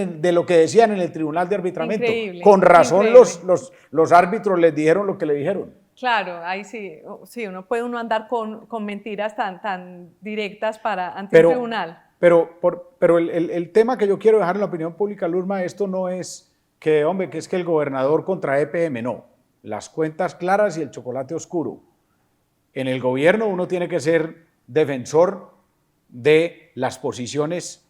en el Tribunal de Arbitramiento. Increíble, con razón increíble. los árbitros les dijeron lo que le dijeron. Claro, ahí sí, uno puede andar con mentiras tan directas ante un tribunal. Pero el tema que yo quiero dejar en la opinión pública, Luzma, esto no es que es que el gobernador contra EPM, no. Las cuentas claras y el chocolate oscuro. En el gobierno uno tiene que ser defensor de las posiciones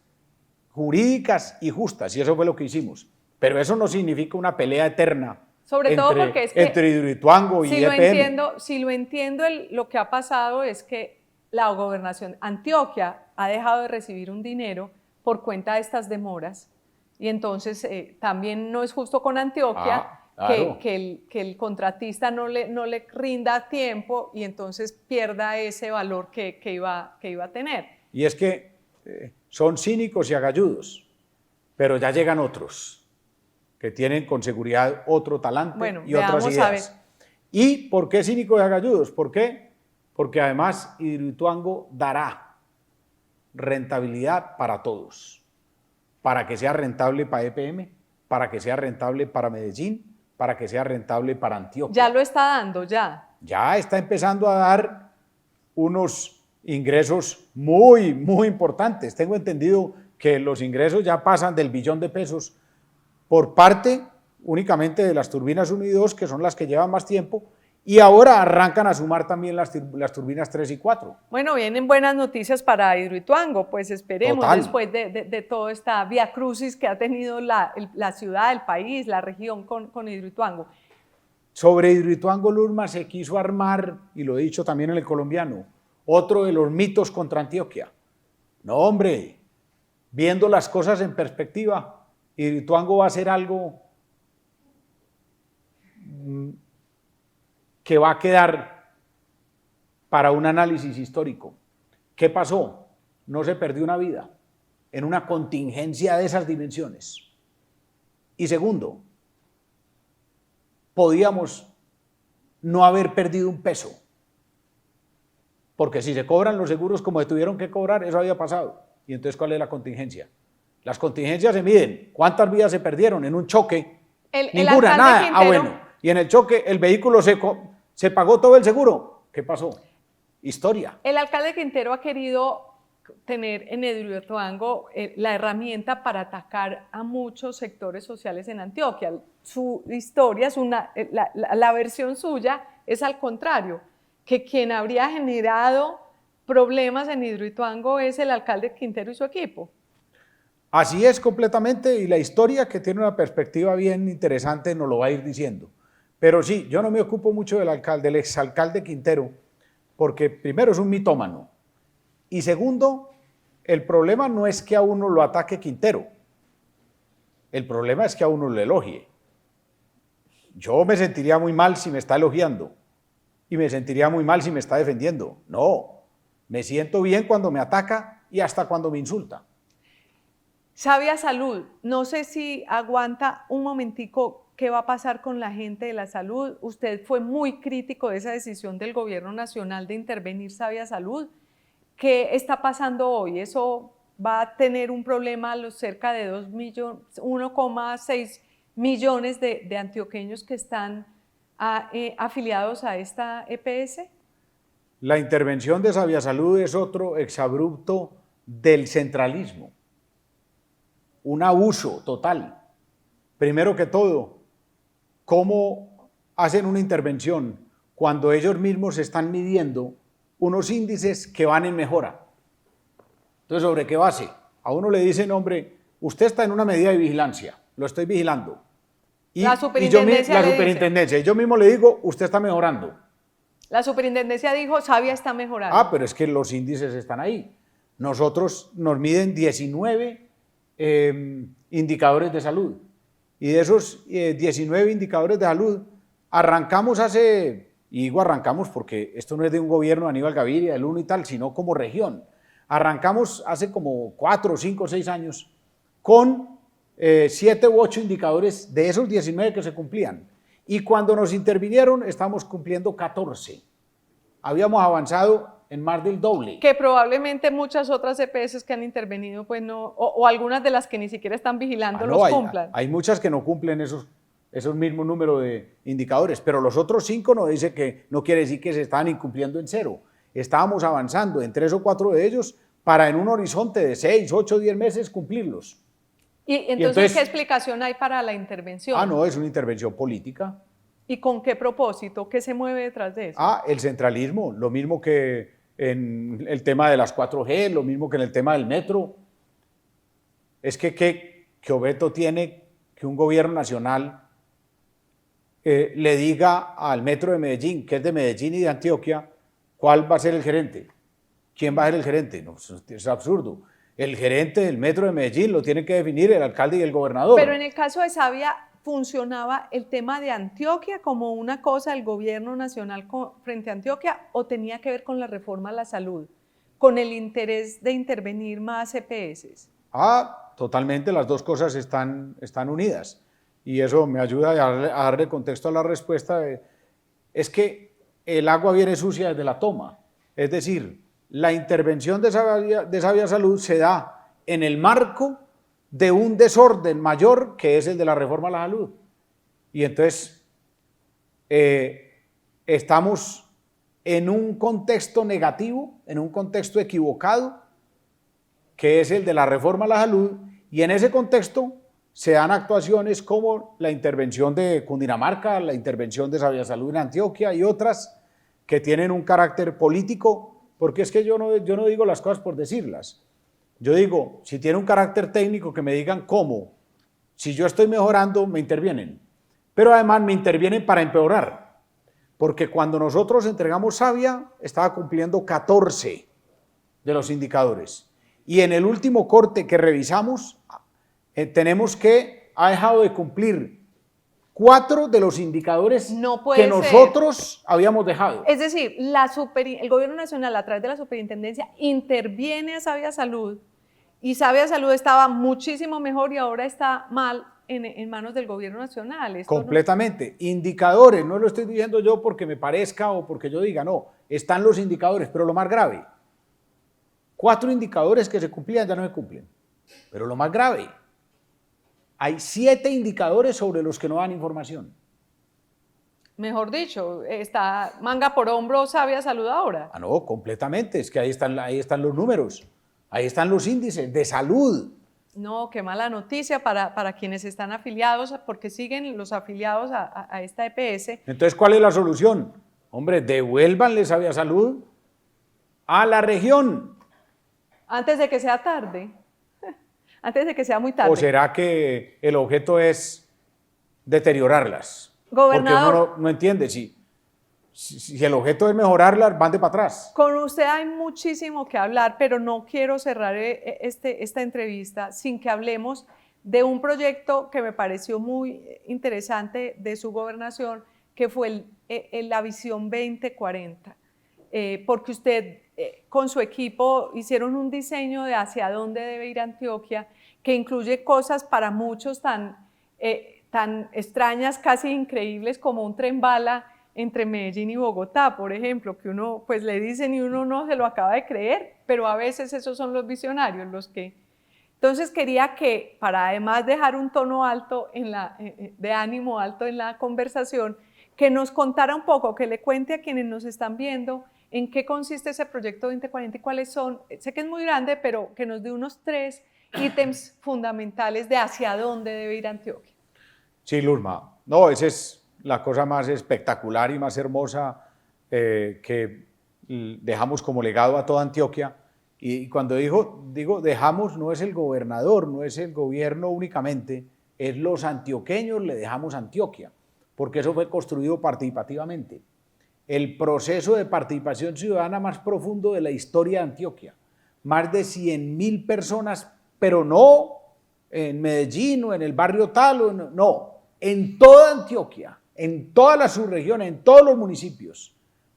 jurídicas y justas, y eso fue lo que hicimos. Pero eso no significa una pelea eterna todo porque es que entre Hidroituango y EPM. Si lo entiendo, lo que ha pasado es que la gobernación Antioquia ha dejado de recibir un dinero por cuenta de estas demoras, y entonces también no es justo con Antioquia claro. que el contratista no le rinda a tiempo y entonces pierda ese valor que iba a tener. Y es que son cínicos y agalludos, pero ya llegan otros que tienen con seguridad otro talante y otras ideas. ¿Y por qué Cínico y Agalludos? ¿Por qué? Porque además Hidroituango dará rentabilidad para todos, para que sea rentable para EPM, para que sea rentable para Medellín, para que sea rentable para Antioquia. Ya lo está dando, ya. Ya está empezando a dar unos ingresos muy, muy importantes. Tengo entendido que los ingresos ya pasan del billón de pesos por parte únicamente de las turbinas 1 y 2, que son las que llevan más tiempo, y ahora arrancan a sumar también las turbinas 3 y 4. Bueno, vienen buenas noticias para Hidroituango, pues esperemos. Total. Después de toda esta vía crucis que ha tenido la ciudad, el país, la región con Hidroituango. Sobre Hidroituango, Lurma, se quiso armar, y lo he dicho también en El Colombiano, otro de los mitos contra Antioquia. No, hombre, viendo las cosas en perspectiva, Hidroituango va a ser algo que va a quedar para un análisis histórico. ¿Qué pasó? No se perdió una vida en una contingencia de esas dimensiones. Y segundo, podíamos no haber perdido un peso, porque si se cobran los seguros como se tuvieron que cobrar, eso había pasado. Y entonces, ¿cuál es la contingencia? Las contingencias se miden. ¿Cuántas vidas se perdieron en un choque? Ninguna, nada. Quintero, bueno. Y en el choque el vehículo se pagó todo el seguro. ¿Qué pasó? Historia. El alcalde Quintero ha querido tener en Hidroituango la herramienta para atacar a muchos sectores sociales en Antioquia. Su historia, la versión suya es al contrario, que quien habría generado problemas en Hidroituango es el alcalde Quintero y su equipo. Así es completamente, y la historia, que tiene una perspectiva bien interesante, nos lo va a ir diciendo. Pero sí, yo no me ocupo mucho del exalcalde Quintero, porque primero es un mitómano, y segundo, el problema no es que a uno lo ataque Quintero, el problema es que a uno lo elogie. Yo me sentiría muy mal si me está elogiando, y me sentiría muy mal si me está defendiendo. No, me siento bien cuando me ataca y hasta cuando me insulta. Sabia Salud, no sé si aguanta un momentico qué va a pasar con la gente de la salud. Usted fue muy crítico de esa decisión del gobierno nacional de intervenir Sabia Salud. ¿Qué está pasando hoy? ¿Eso va a tener un problema a los cerca de 1,6 millones de antioqueños que están afiliados a esta EPS? La intervención de Sabia Salud es otro exabrupto del centralismo. Un abuso total. Primero que todo, ¿cómo hacen una intervención cuando ellos mismos están midiendo unos índices que van en mejora? Entonces, ¿sobre qué base? A uno le dicen, hombre, usted está en una medida de vigilancia, lo estoy vigilando. La superintendencia. Y yo mismo le digo, usted está mejorando. La superintendencia dijo, Sabia está mejorando. Ah, pero es que los índices están ahí. Nosotros nos miden 19 indicadores de salud, y de esos 19 indicadores de salud arrancamos y digo arrancamos porque esto no es de un gobierno de Aníbal Gaviria, del uno y tal, sino como región. Arrancamos hace como 4, 5, 6 años con 7 u 8 indicadores de esos 19 que se cumplían, y cuando nos intervinieron estamos cumpliendo 14. Habíamos avanzado en más del doble. Que probablemente muchas otras EPS que han intervenido, pues no, o algunas de las que ni siquiera están vigilando los cumplan. Hay muchas que no cumplen esos mismos números de indicadores, pero los otros 5 no dice que, no quiere decir que se están incumpliendo en cero. Estábamos avanzando en 3 o 4 de ellos para en un horizonte de 6, 8, 10 meses cumplirlos. ¿Y entonces qué explicación hay para la intervención? Ah, no, es una intervención política. ¿Y con qué propósito? ¿Qué se mueve detrás de eso? Ah, el centralismo, lo mismo que en el tema de las 4G, lo mismo que en el tema del metro. Es que ¿qué objeto tiene que un gobierno nacional le diga al metro de Medellín, que es de Medellín y de Antioquia, cuál va a ser el gerente? ¿Quién va a ser el gerente? No, es absurdo. El gerente del metro de Medellín lo tiene que definir el alcalde y el gobernador. Pero en el caso de Sabia, ¿funcionaba el tema de Antioquia como una cosa del gobierno nacional frente a Antioquia, o tenía que ver con la reforma a la salud, con el interés de intervenir más EPS? Ah, totalmente, las dos cosas están unidas, y eso me ayuda a darle contexto a la respuesta. es que el agua viene sucia desde la toma. Es decir, la intervención de esa vía salud se da en el marco de un desorden mayor que es el de la reforma a la salud. Y entonces estamos en un contexto negativo, en un contexto equivocado, que es el de la reforma a la salud, y en ese contexto se dan actuaciones como la intervención de Cundinamarca, la intervención de Sabia Salud en Antioquia y otras que tienen un carácter político, porque es que yo no digo las cosas por decirlas. Yo digo, si tiene un carácter técnico, que me digan cómo. Si yo estoy mejorando, me intervienen. Pero además me intervienen para empeorar, porque cuando nosotros entregamos Sabia, estaba cumpliendo 14 de los indicadores. Y en el último corte que revisamos, tenemos que ha dejado de cumplir 4 de los indicadores que nosotros habíamos dejado. Es decir, el Gobierno Nacional, a través de la Superintendencia, interviene a Sabia Salud, y Sabia Salud estaba muchísimo mejor y ahora está mal en manos del Gobierno Nacional. Completamente. Indicadores, no lo estoy diciendo yo porque me parezca o porque yo diga, no, están los indicadores, pero lo más grave, 4 indicadores que se cumplían ya no se cumplen, pero lo más grave, hay 7 indicadores sobre los que no dan información. Mejor dicho, está manga por hombro Sabia Salud ahora. Ah, no, completamente, es que ahí están los números, ahí están los índices de salud. No, qué mala noticia para quienes están afiliados, porque siguen los afiliados a esta EPS. Entonces, ¿cuál es la solución? Hombre, devuélvanle Sabia Salud a la región. Antes de que sea tarde. Antes de que sea muy tarde. ¿O será que el objeto es deteriorarlas? Gobernador, porque uno no entiende, si el objeto es mejorarlas, van de para atrás. Con usted hay muchísimo que hablar, pero no quiero cerrar esta entrevista sin que hablemos de un proyecto que me pareció muy interesante de su gobernación, que fue la Visión 2040, porque usted con su equipo hicieron un diseño de hacia dónde debe ir Antioquia, que incluye cosas para muchos tan extrañas, casi increíbles, como un tren bala entre Medellín y Bogotá, por ejemplo, que uno pues le dicen y uno no se lo acaba de creer, pero a veces esos son los visionarios los que... Entonces quería que, para además dejar un tono alto, de ánimo alto en la conversación, que nos contara un poco, que le cuente a quienes nos están viendo en qué consiste ese proyecto 2040 y cuáles son, sé que es muy grande, pero que nos dé unos 3 ítems fundamentales de hacia dónde debe ir Antioquia. Sí, Luzma, no, esa es la cosa más espectacular y más hermosa que dejamos como legado a toda Antioquia. Y cuando digo dejamos, no es el gobernador, no es el gobierno únicamente, es los antioqueños le dejamos Antioquia, porque eso fue construido participativamente. El proceso de participación ciudadana más profundo de la historia de Antioquia. Más de 100.000 personas, pero no en Medellín o en el barrio tal, no, en toda Antioquia, en todas las subregiones, en todos los municipios.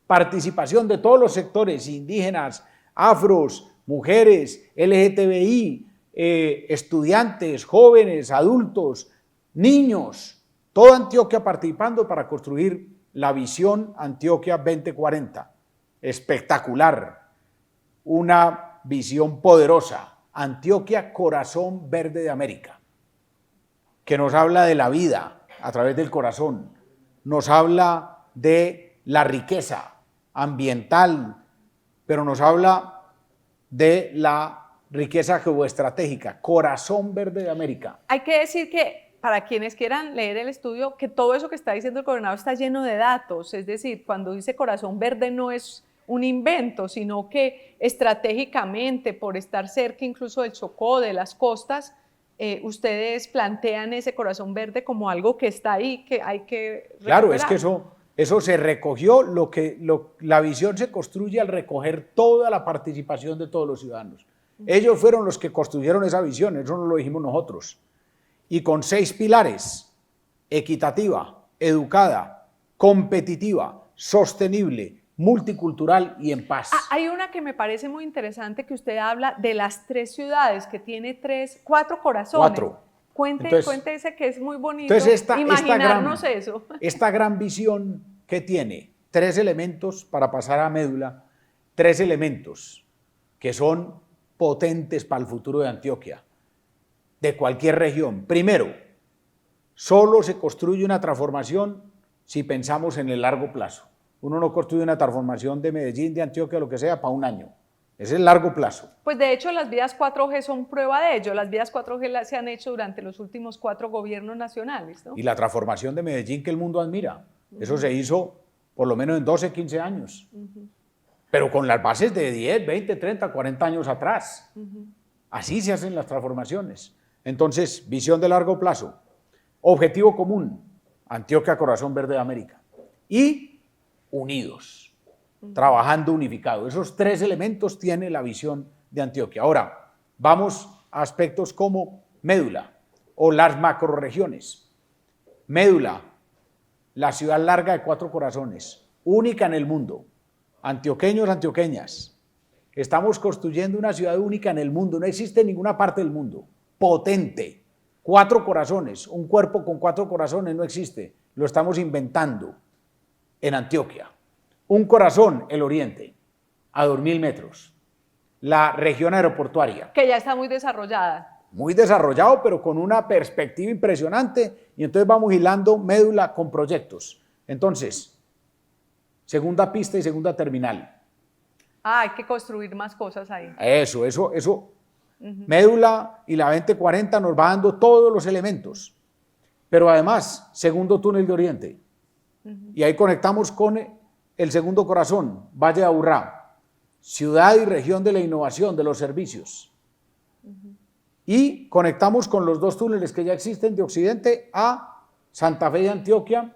Participación de todos los sectores, indígenas, afros, mujeres, LGTBI, estudiantes, jóvenes, adultos, niños, toda Antioquia participando para construir la visión Antioquia 2040. Espectacular, una visión poderosa. Antioquia, corazón verde de América, que nos habla de la vida a través del corazón, nos habla de la riqueza ambiental, pero nos habla de la riqueza geoestratégica, corazón verde de América. Hay que decir que, para quienes quieran leer el estudio, que todo eso que está diciendo el gobernador está lleno de datos, es decir, cuando dice corazón verde no es un invento, sino que estratégicamente, por estar cerca incluso del Chocó, de las costas, ustedes plantean ese corazón verde como algo que está ahí, que hay que recuperar. Claro, es que eso se recogió, la visión se construye al recoger toda la participación de todos los ciudadanos. Ellos fueron los que construyeron esa visión, eso no lo dijimos nosotros. Y con 6 pilares: equitativa, educada, competitiva, sostenible, multicultural y en paz. Hay una que me parece muy interesante, que usted habla de las 3 ciudades, que tiene 4 corazones. 4. Cuente ese que es muy bonito, entonces imaginarnos eso. Esta gran visión que tiene tres elementos para pasar a médula, tres elementos que son potentes para el futuro de Antioquia, de cualquier región. Primero, solo se construye una transformación si pensamos en el largo plazo. Uno no construye una transformación de Medellín, de Antioquia, lo que sea, para un año. Es el largo plazo. Pues de hecho las vías 4G son prueba de ello. Las vías 4G se han hecho durante los últimos 4 gobiernos nacionales, ¿no? Y la transformación de Medellín que el mundo admira. Eso se hizo por lo menos en 12, 15 años. Pero con las bases de 10, 20, 30, 40 años atrás. Así se hacen las transformaciones. Entonces, visión de largo plazo. Objetivo común, Antioquia, corazón verde de América. Y unidos. Trabajando unificado. Esos tres elementos tiene la visión de Antioquia. Ahora, vamos a aspectos como médula o las macrorregiones. Médula, la ciudad larga de 4 corazones, única en el mundo. Antioqueños, antioqueñas, estamos construyendo una ciudad única en el mundo, no existe en ninguna parte del mundo, potente, 4 corazones, un cuerpo con 4 corazones no existe, lo estamos inventando en Antioquia. Un corazón, el oriente, a 2.000 metros. La región aeroportuaria. Que ya está muy desarrollada. Muy desarrollado, pero con una perspectiva impresionante. Y entonces vamos hilando médula con proyectos. Entonces, segunda pista y segunda terminal. Ah, hay que construir más cosas ahí. Eso. Médula y la 2040 nos va dando todos los elementos. Pero además, segundo túnel de oriente. Y ahí conectamos con el segundo corazón, Valle de Aburrá, ciudad y región de la innovación, de los servicios. Y conectamos con los 2 túneles que ya existen de occidente a Santa Fe de Antioquia,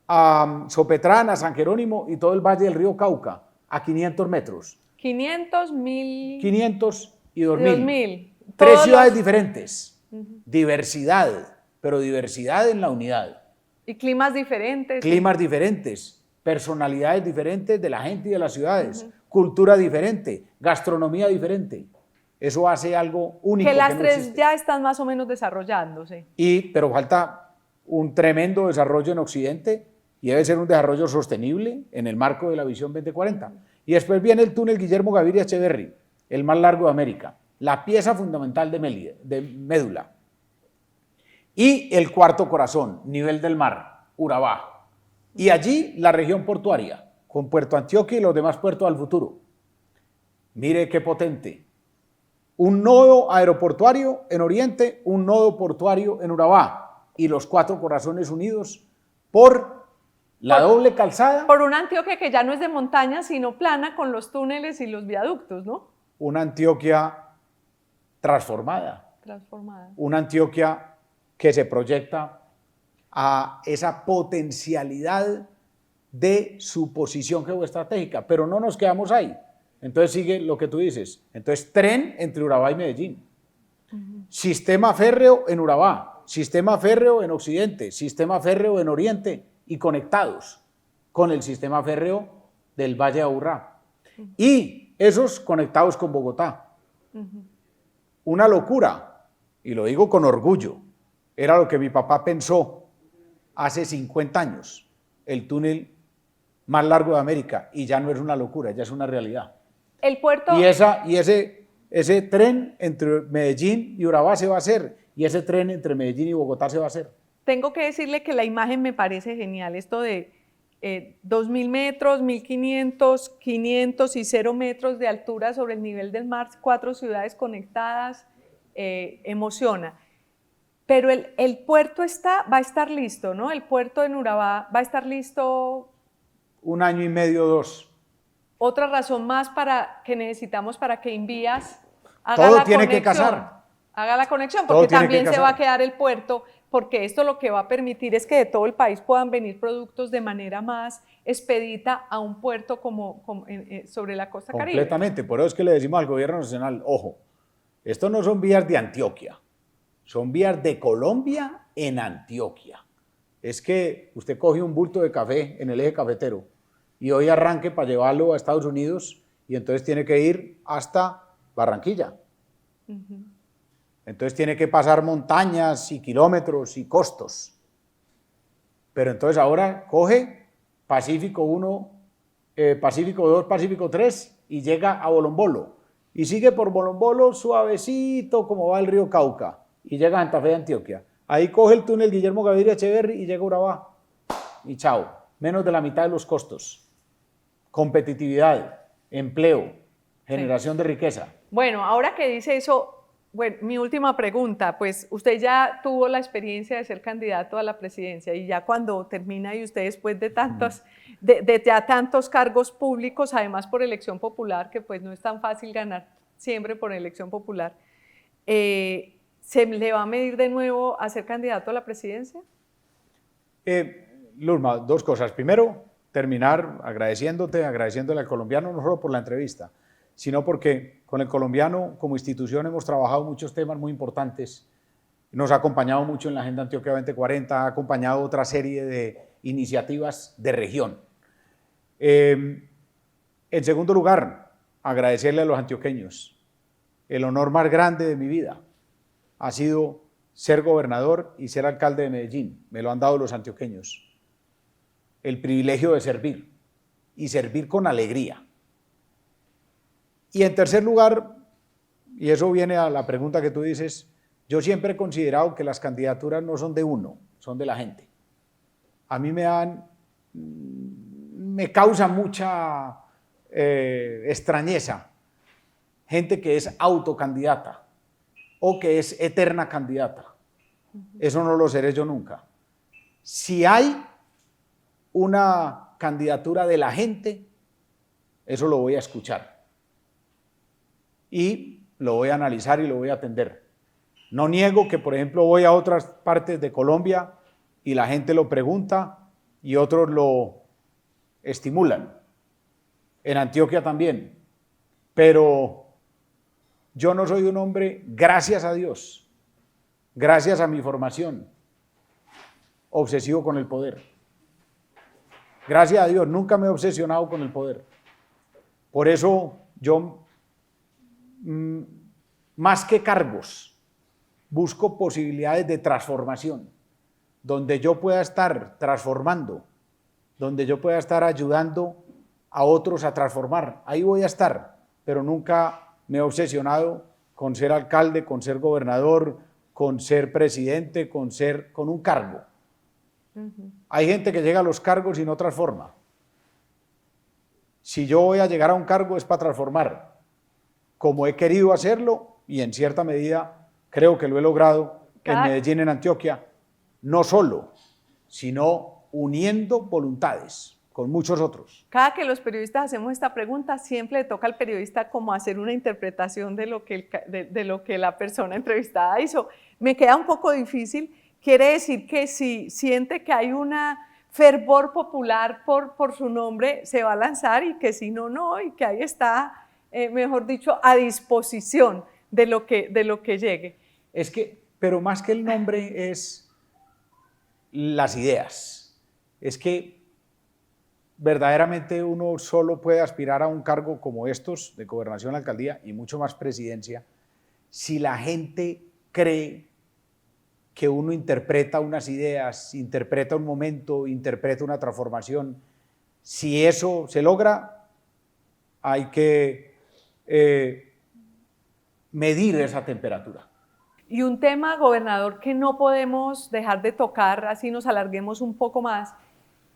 a Sopetrán, a San Jerónimo y todo el Valle del río Cauca, a 500 metros. 500, 1000. 500 y 2000. 2000. 3 ciudades diferentes. Diversidad, pero diversidad en la unidad. Y climas diferentes. Climas diferentes. Personalidades diferentes de la gente y de las ciudades, cultura diferente, gastronomía diferente. Eso hace algo único. Que las no tres existe. ya están más o menos desarrollándose. Pero falta un tremendo desarrollo en Occidente y debe ser un desarrollo sostenible en el marco de la Visión 2040. Y después viene el túnel Guillermo Gaviria Echeverry, el más largo de América, la pieza fundamental de médula. Y el cuarto corazón, nivel del mar, Urabá. Y allí la región portuaria, con Puerto Antioquia y los demás puertos al futuro. Mire qué potente. Un nodo aeroportuario en Oriente, un nodo portuario en Urabá y los 4 corazones unidos por la doble calzada. Por una Antioquia que ya no es de montaña, sino plana con los túneles y los viaductos, ¿no? Una Antioquia transformada. Transformada. Una Antioquia que se proyecta a esa potencialidad de su posición geoestratégica, pero no nos quedamos ahí. Entonces sigue lo que tú dices. Entonces tren entre Urabá y Medellín. Sistema férreo en Urabá, sistema férreo en Occidente, sistema férreo en Oriente y conectados con el sistema férreo del Valle de Aburrá. Y esos conectados con Bogotá. Una locura, y lo digo con orgullo, era lo que mi papá pensó hace 50 años, el túnel más largo de América, y ya no es una locura, ya es una realidad. El puerto... Y ese tren entre Medellín y Urabá se va a hacer, y ese tren entre Medellín y Bogotá se va a hacer. Tengo que decirle que la imagen me parece genial, esto de 2.000 metros, 1.500, 500 y 0 metros de altura sobre el nivel del mar, 4 ciudades conectadas, emociona. Pero el puerto va a estar listo, ¿no? El puerto en Urabá va a estar listo. 1 año y medio, 2. Otra razón más que necesitamos para que Invías haga Todo la tiene conexión. que casar. Haga la conexión, Todo porque tiene también que se va a casar. quedar el puerto, porque esto lo que va a permitir es que de todo el país puedan venir productos de manera más expedita a un puerto sobre la costa caribe. Completamente, por eso es que le decimos al gobierno nacional, ojo, estos no son vías de Antioquia, son vías de Colombia en Antioquia. Es que usted coge un bulto de café en el eje cafetero y hoy arranque para llevarlo a Estados Unidos y entonces tiene que ir hasta Barranquilla. Entonces tiene que pasar montañas y kilómetros y costos. Pero entonces ahora coge Pacífico 1, Pacífico 2, Pacífico 3 y llega a Bolombolo. Y sigue por Bolombolo suavecito como va el río Cauca y llega a Santa Fe de Antioquia. Ahí coge el túnel Guillermo Gaviria Echeverri y llega a Urabá. Y chao, menos de la mitad de los costos. Competitividad, empleo, generación de riqueza. Bueno, ahora que dice eso, bueno, mi última pregunta, pues usted ya tuvo la experiencia de ser candidato a la presidencia y ya cuando termina y usted después de tantos, de ya tantos cargos públicos, además por elección popular, que pues no es tan fácil ganar siempre por elección popular, ¿se le va a medir de nuevo a ser candidato a la presidencia? Luzma, dos cosas. Primero, terminar agradeciéndole al colombiano no solo por la entrevista, sino porque con el colombiano como institución hemos trabajado muchos temas muy importantes. Nos ha acompañado mucho en la Agenda Antioquia 2040, ha acompañado otra serie de iniciativas de región. En segundo lugar, agradecerle a los antioqueños. El honor más grande de mi vida ha sido ser gobernador y ser alcalde de Medellín. Me lo han dado los antioqueños. El privilegio de servir y servir con alegría. Y en tercer lugar, y eso viene a la pregunta que tú dices, yo siempre he considerado que las candidaturas no son de uno, son de la gente. A mí me causa mucha extrañeza gente que es autocandidata o que es eterna candidata. Eso no lo seré yo nunca. Si hay una candidatura de la gente, eso lo voy a escuchar. Y lo voy a analizar y lo voy a atender. No niego que, por ejemplo, voy a otras partes de Colombia y la gente lo pregunta y otros lo estimulan. En Antioquia también. Pero yo no soy un hombre, gracias a Dios, gracias a mi formación, obsesivo con el poder. Gracias a Dios, nunca me he obsesionado con el poder. Por eso yo, más que cargos, busco posibilidades de transformación, donde yo pueda estar transformando, donde yo pueda estar ayudando a otros a transformar. Ahí voy a estar, pero nunca me he obsesionado con ser alcalde, con ser gobernador, con ser presidente, con un cargo. Hay gente que llega a los cargos y no transforma. Si yo voy a llegar a un cargo es para transformar, como he querido hacerlo y en cierta medida creo que lo he logrado en Medellín, en Antioquia, no solo, sino uniendo voluntades con muchos otros. Cada que los periodistas hacemos esta pregunta, siempre le toca al periodista como hacer una interpretación de lo que la persona entrevistada hizo. Me queda un poco difícil. Quiere decir que si siente que hay un fervor popular por su nombre, se va a lanzar y que si no, no, y que ahí está, mejor dicho, a disposición de lo que llegue. Es que, pero más que el nombre es las ideas. Es que verdaderamente uno solo puede aspirar a un cargo como estos, de gobernación, alcaldía y mucho más presidencia, si la gente cree que uno interpreta unas ideas, interpreta un momento, interpreta una transformación. Si eso se logra, hay que medir esa temperatura. Y un tema, gobernador, que no podemos dejar de tocar, así nos alarguemos un poco más,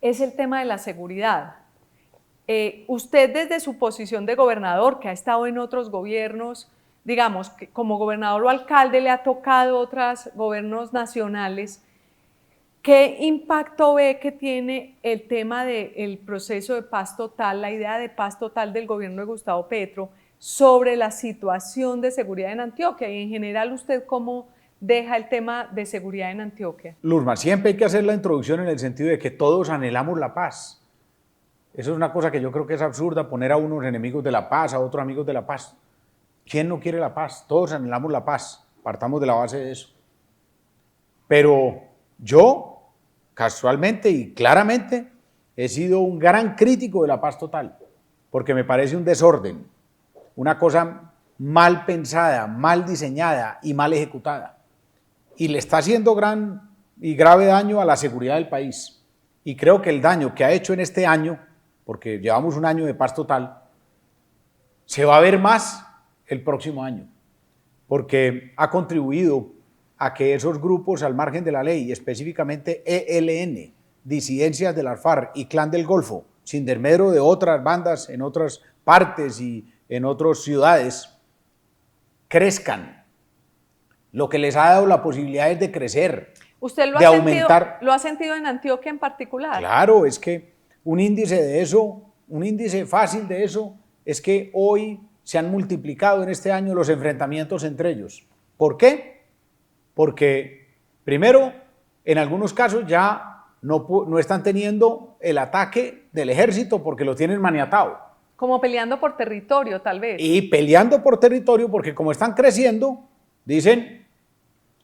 es el tema de la seguridad. Usted desde su posición de gobernador, que ha estado en otros gobiernos, digamos, que como gobernador o alcalde le ha tocado otros gobiernos nacionales, ¿qué impacto ve que tiene el tema del proceso de paz total, la idea de paz total del gobierno de Gustavo Petro sobre la situación de seguridad en Antioquia? Y en general, ¿usted cómo deja el tema de seguridad en Antioquia? Luzma, siempre hay que hacer la introducción en el sentido de que todos anhelamos la paz. Eso es una cosa que yo creo que es absurda, poner a unos enemigos de la paz, a otros amigos de la paz. ¿Quién no quiere la paz? Todos anhelamos la paz, partamos de la base de eso. Pero yo, casualmente y claramente, he sido un gran crítico de la paz total, porque me parece un desorden, una cosa mal pensada, mal diseñada y mal ejecutada. Y le está haciendo gran y grave daño a la seguridad del país. y creo que el daño que ha hecho en este año, porque llevamos un año de paz total, se va a ver más el próximo año, porque ha contribuido a que esos grupos al margen de la ley, específicamente ELN, disidencias de las FARC y Clan del Golfo, sin desmedro de otras bandas en otras partes y en otras ciudades, crezcan. Lo que les ha dado la posibilidad es de crecer, ¿Usted de aumentar. lo ha sentido en Antioquia en particular? Claro, es que un índice de eso, un índice fácil de eso, es que hoy se han multiplicado en este año los enfrentamientos entre ellos. ¿Por qué? Porque, primero, en algunos casos ya no están teniendo el ataque del ejército porque lo tienen maniatado. Como peleando por territorio, tal vez. Y peleando por territorio porque como están creciendo, dicen,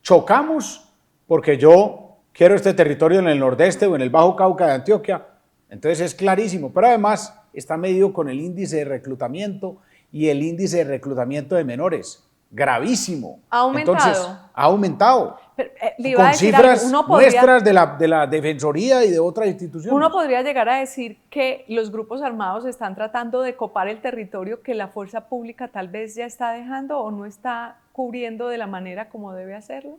chocamos porque yo quiero este territorio en el nordeste o en el Bajo Cauca de Antioquia. Entonces es clarísimo, pero además está medido con el índice de reclutamiento y el índice de reclutamiento de menores. Gravísimo. ¿Ha aumentado? Entonces, ha aumentado. Pero, le iba a con decir cifras algo. nuestras de la Defensoría y de otras instituciones. Uno podría llegar a decir que los grupos armados están tratando de copar el territorio que la fuerza pública tal vez ya está dejando o no está cubriendo de la manera como debe hacerlo.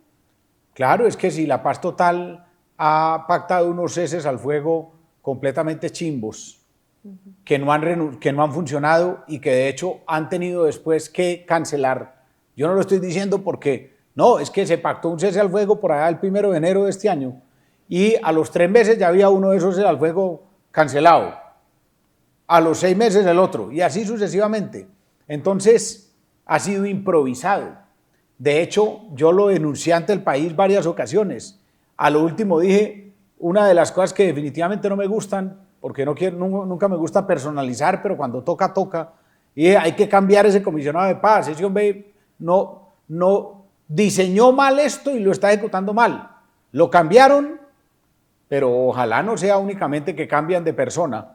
Claro, es que si la paz total ha pactado unos ceses al fuego completamente chimbos, que no han funcionado y que de hecho han tenido después que cancelar. Yo no lo estoy diciendo porque, no, es que se pactó un cese al fuego por allá el 1 de enero de este año y a los 3 meses ya había uno de esos ceses al fuego cancelado, a los 6 meses el otro y así sucesivamente. Entonces ha sido improvisado. De hecho, yo lo denuncié ante el país varias ocasiones. A lo último dije, una de las cosas que definitivamente no me gustan, porque nunca me gusta personalizar, pero cuando toca, toca, y hay que cambiar ese comisionado de paz. Ese hombre no diseñó mal esto y lo está ejecutando mal. Lo cambiaron, pero ojalá no sea únicamente que cambian de persona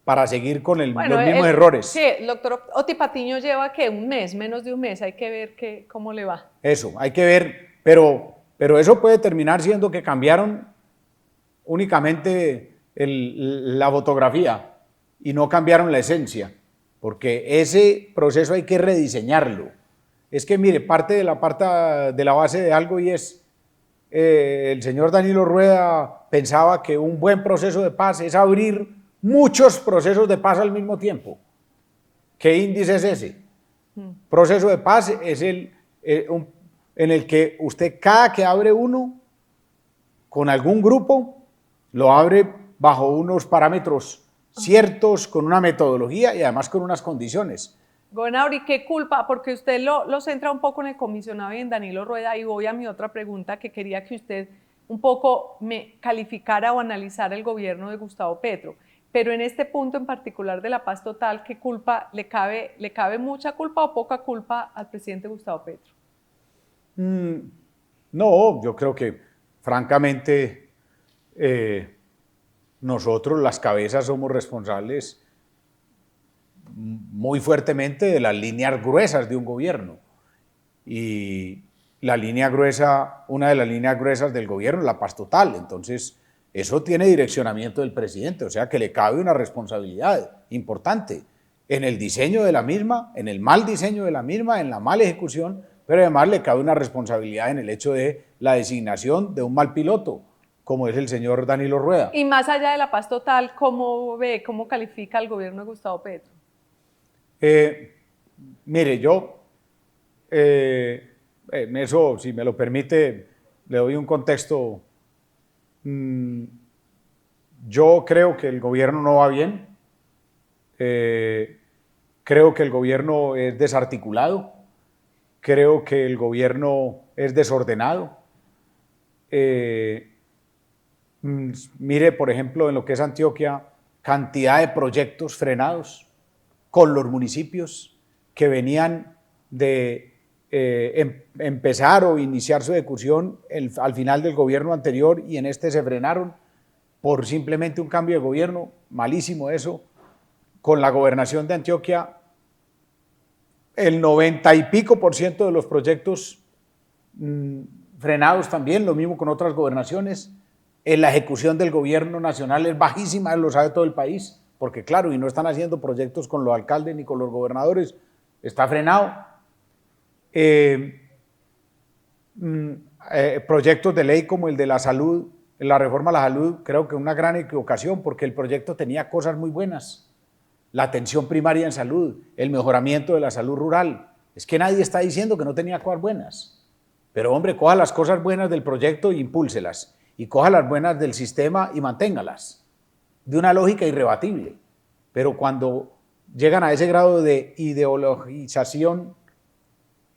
para seguir con los mismos errores. Sí, el doctor Oti Patiño lleva que un mes, menos de un mes, hay que ver cómo le va. Eso, hay que ver, pero eso puede terminar siendo que cambiaron únicamente la fotografía y no cambiaron la esencia, porque ese proceso hay que rediseñarlo. Es que mire, parte de la base de algo y es, el señor Danilo Rueda pensaba que un buen proceso de paz es abrir muchos procesos de paz al mismo tiempo. ¿Qué índice es ese? Proceso de paz es en el que usted cada que abre uno con algún grupo, lo abre bajo unos parámetros ciertos, con una metodología y además con unas condiciones. Gobernador, ¿y qué culpa? Porque usted lo centra un poco en el comisionado y en Danilo Rueda, y voy a mi otra pregunta que quería que usted un poco me calificara o analizara el gobierno de Gustavo Petro. Pero en este punto en particular de la paz total, ¿qué culpa le cabe mucha culpa o poca culpa al presidente Gustavo Petro? No, yo creo que francamente nosotros las cabezas somos responsables muy fuertemente de las líneas gruesas de un gobierno. Y la línea gruesa, una de las líneas gruesas del gobierno es la paz total. Entonces, eso tiene direccionamiento del presidente, o sea que le cabe una responsabilidad importante en el diseño de la misma, en el mal diseño de la misma, en la mala ejecución, pero además le cabe una responsabilidad en el hecho de la designación de un mal piloto, como es el señor Danilo Rueda. Y más allá de la paz total, ¿cómo califica el gobierno de Gustavo Petro? Mire, yo, eso, si me lo permite, le doy un contexto. Yo creo que el gobierno no va bien, creo que el gobierno es desarticulado, creo que el gobierno es desordenado. Mire, por ejemplo, en lo que es Antioquia, cantidad de proyectos frenados con los municipios que venían de empezar o iniciar su ejecución al final del gobierno anterior y en este se frenaron por simplemente un cambio de gobierno, malísimo eso. Con la gobernación de Antioquia, el 90 y pico % de los proyectos frenados también, lo mismo con otras gobernaciones. en la ejecución del gobierno nacional es bajísima, lo sabe todo el país, porque claro, y no están haciendo proyectos con los alcaldes ni con los gobernadores, está frenado. Proyectos de ley como el de la salud, la reforma a la salud, creo que una gran equivocación, porque el proyecto tenía cosas muy buenas, la atención primaria en salud, el mejoramiento de la salud rural. Es que nadie está diciendo que no tenía cosas buenas, pero hombre, coja las cosas buenas del proyecto e impúlselas, y coja las buenas del sistema y manténgalas, de una lógica irrebatible. Pero cuando llegan a ese grado de ideologización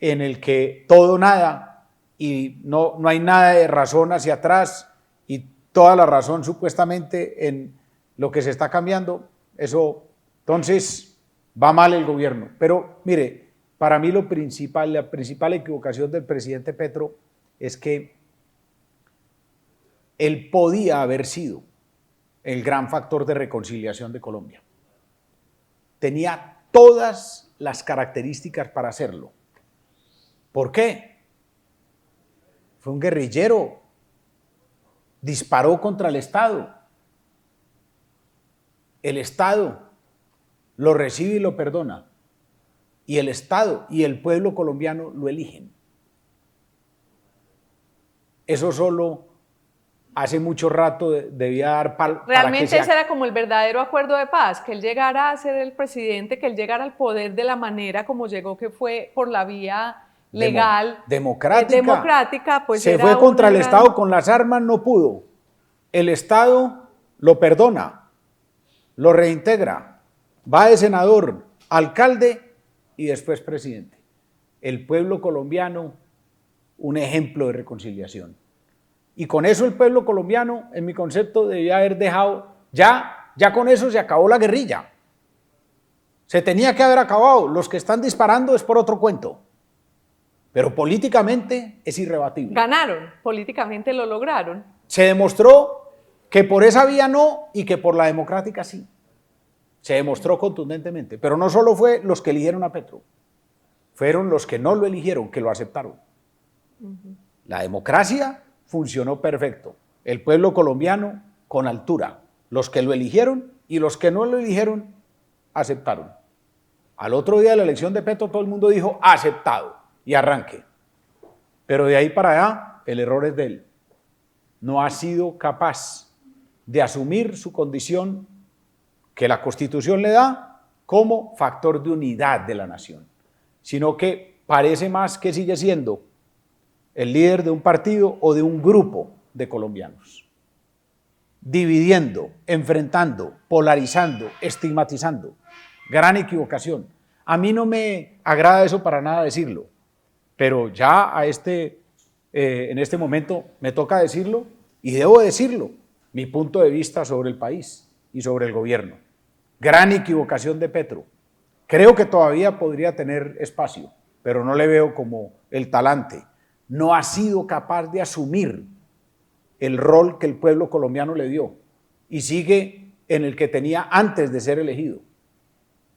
en el que todo nada y no hay nada de razón hacia atrás y toda la razón supuestamente en lo que se está cambiando, eso entonces va mal el gobierno. Pero mire, para mí la principal equivocación del presidente Petro es que él podía haber sido el gran factor de reconciliación de Colombia. Tenía todas las características para hacerlo. ¿Por qué? Fue un guerrillero, disparó contra el Estado lo recibe y lo perdona, y el Estado y el pueblo colombiano lo eligen. Eso solo hace mucho rato debía dar Realmente ese era como el verdadero acuerdo de paz, que él llegara a ser el presidente, que él llegara al poder de la manera como llegó, que fue por la vía legal, democrática, pues se fue contra el Estado con las armas, no pudo. El Estado lo perdona, lo reintegra, va de senador, alcalde y después presidente. El pueblo colombiano, un ejemplo de reconciliación. Y con eso el pueblo colombiano, en mi concepto, debía haber dejado, ya con eso se acabó la guerrilla. Se tenía que haber acabado. Los que están disparando es por otro cuento. Pero políticamente es irrebatible. Ganaron, políticamente lo lograron. Se demostró que por esa vía no y que por la democrática sí. Se demostró contundentemente. Pero no solo fue los que eligieron a Petro, fueron los que no lo eligieron, que lo aceptaron. La democracia funcionó perfecto. El pueblo colombiano con altura. Los que lo eligieron y los que no lo eligieron aceptaron. Al otro día de la elección de Petro todo el mundo dijo aceptado y arranque. Pero de ahí para allá el error es de él. No ha sido capaz de asumir su condición que la Constitución le da como factor de unidad de la nación, sino que parece más que sigue siendo el líder de un partido o de un grupo de colombianos, dividiendo, enfrentando, polarizando, estigmatizando. Gran equivocación. A mí no me agrada eso para nada decirlo, pero ya en este momento me toca decirlo y debo decirlo, mi punto de vista sobre el país y sobre el gobierno. Gran equivocación de Petro. Creo que todavía podría tener espacio, pero no le veo como el talante. No ha sido capaz de asumir el rol que el pueblo colombiano le dio y sigue en el que tenía antes de ser elegido,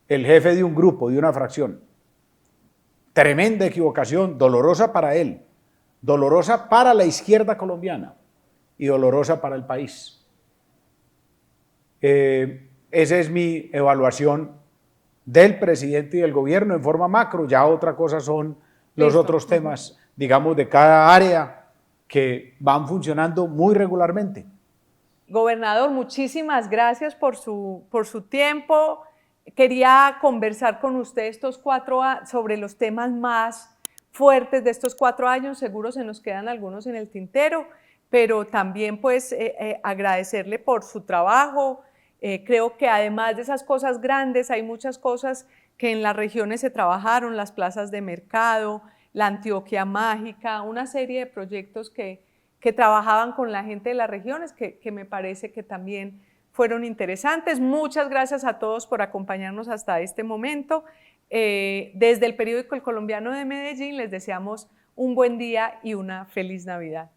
el jefe de un grupo, de una fracción. Tremenda equivocación, dolorosa para él, dolorosa para la izquierda colombiana y dolorosa para el país. Esa es mi evaluación del presidente y del gobierno en forma macro. Ya otra cosa son los otros temas, digamos, de cada área que van funcionando muy regularmente. Gobernador, muchísimas gracias por su tiempo. Quería conversar con usted sobre los temas más fuertes de estos 4 años. Seguro se nos quedan algunos en el tintero, pero también pues agradecerle por su trabajo. Creo que además de esas cosas grandes, hay muchas cosas que en las regiones se trabajaron, las plazas de mercado, la Antioquia Mágica, una serie de proyectos que trabajaban con la gente de las regiones que me parece que también fueron interesantes. Muchas gracias a todos por acompañarnos hasta este momento. Desde el periódico El Colombiano de Medellín les deseamos un buen día y una feliz Navidad.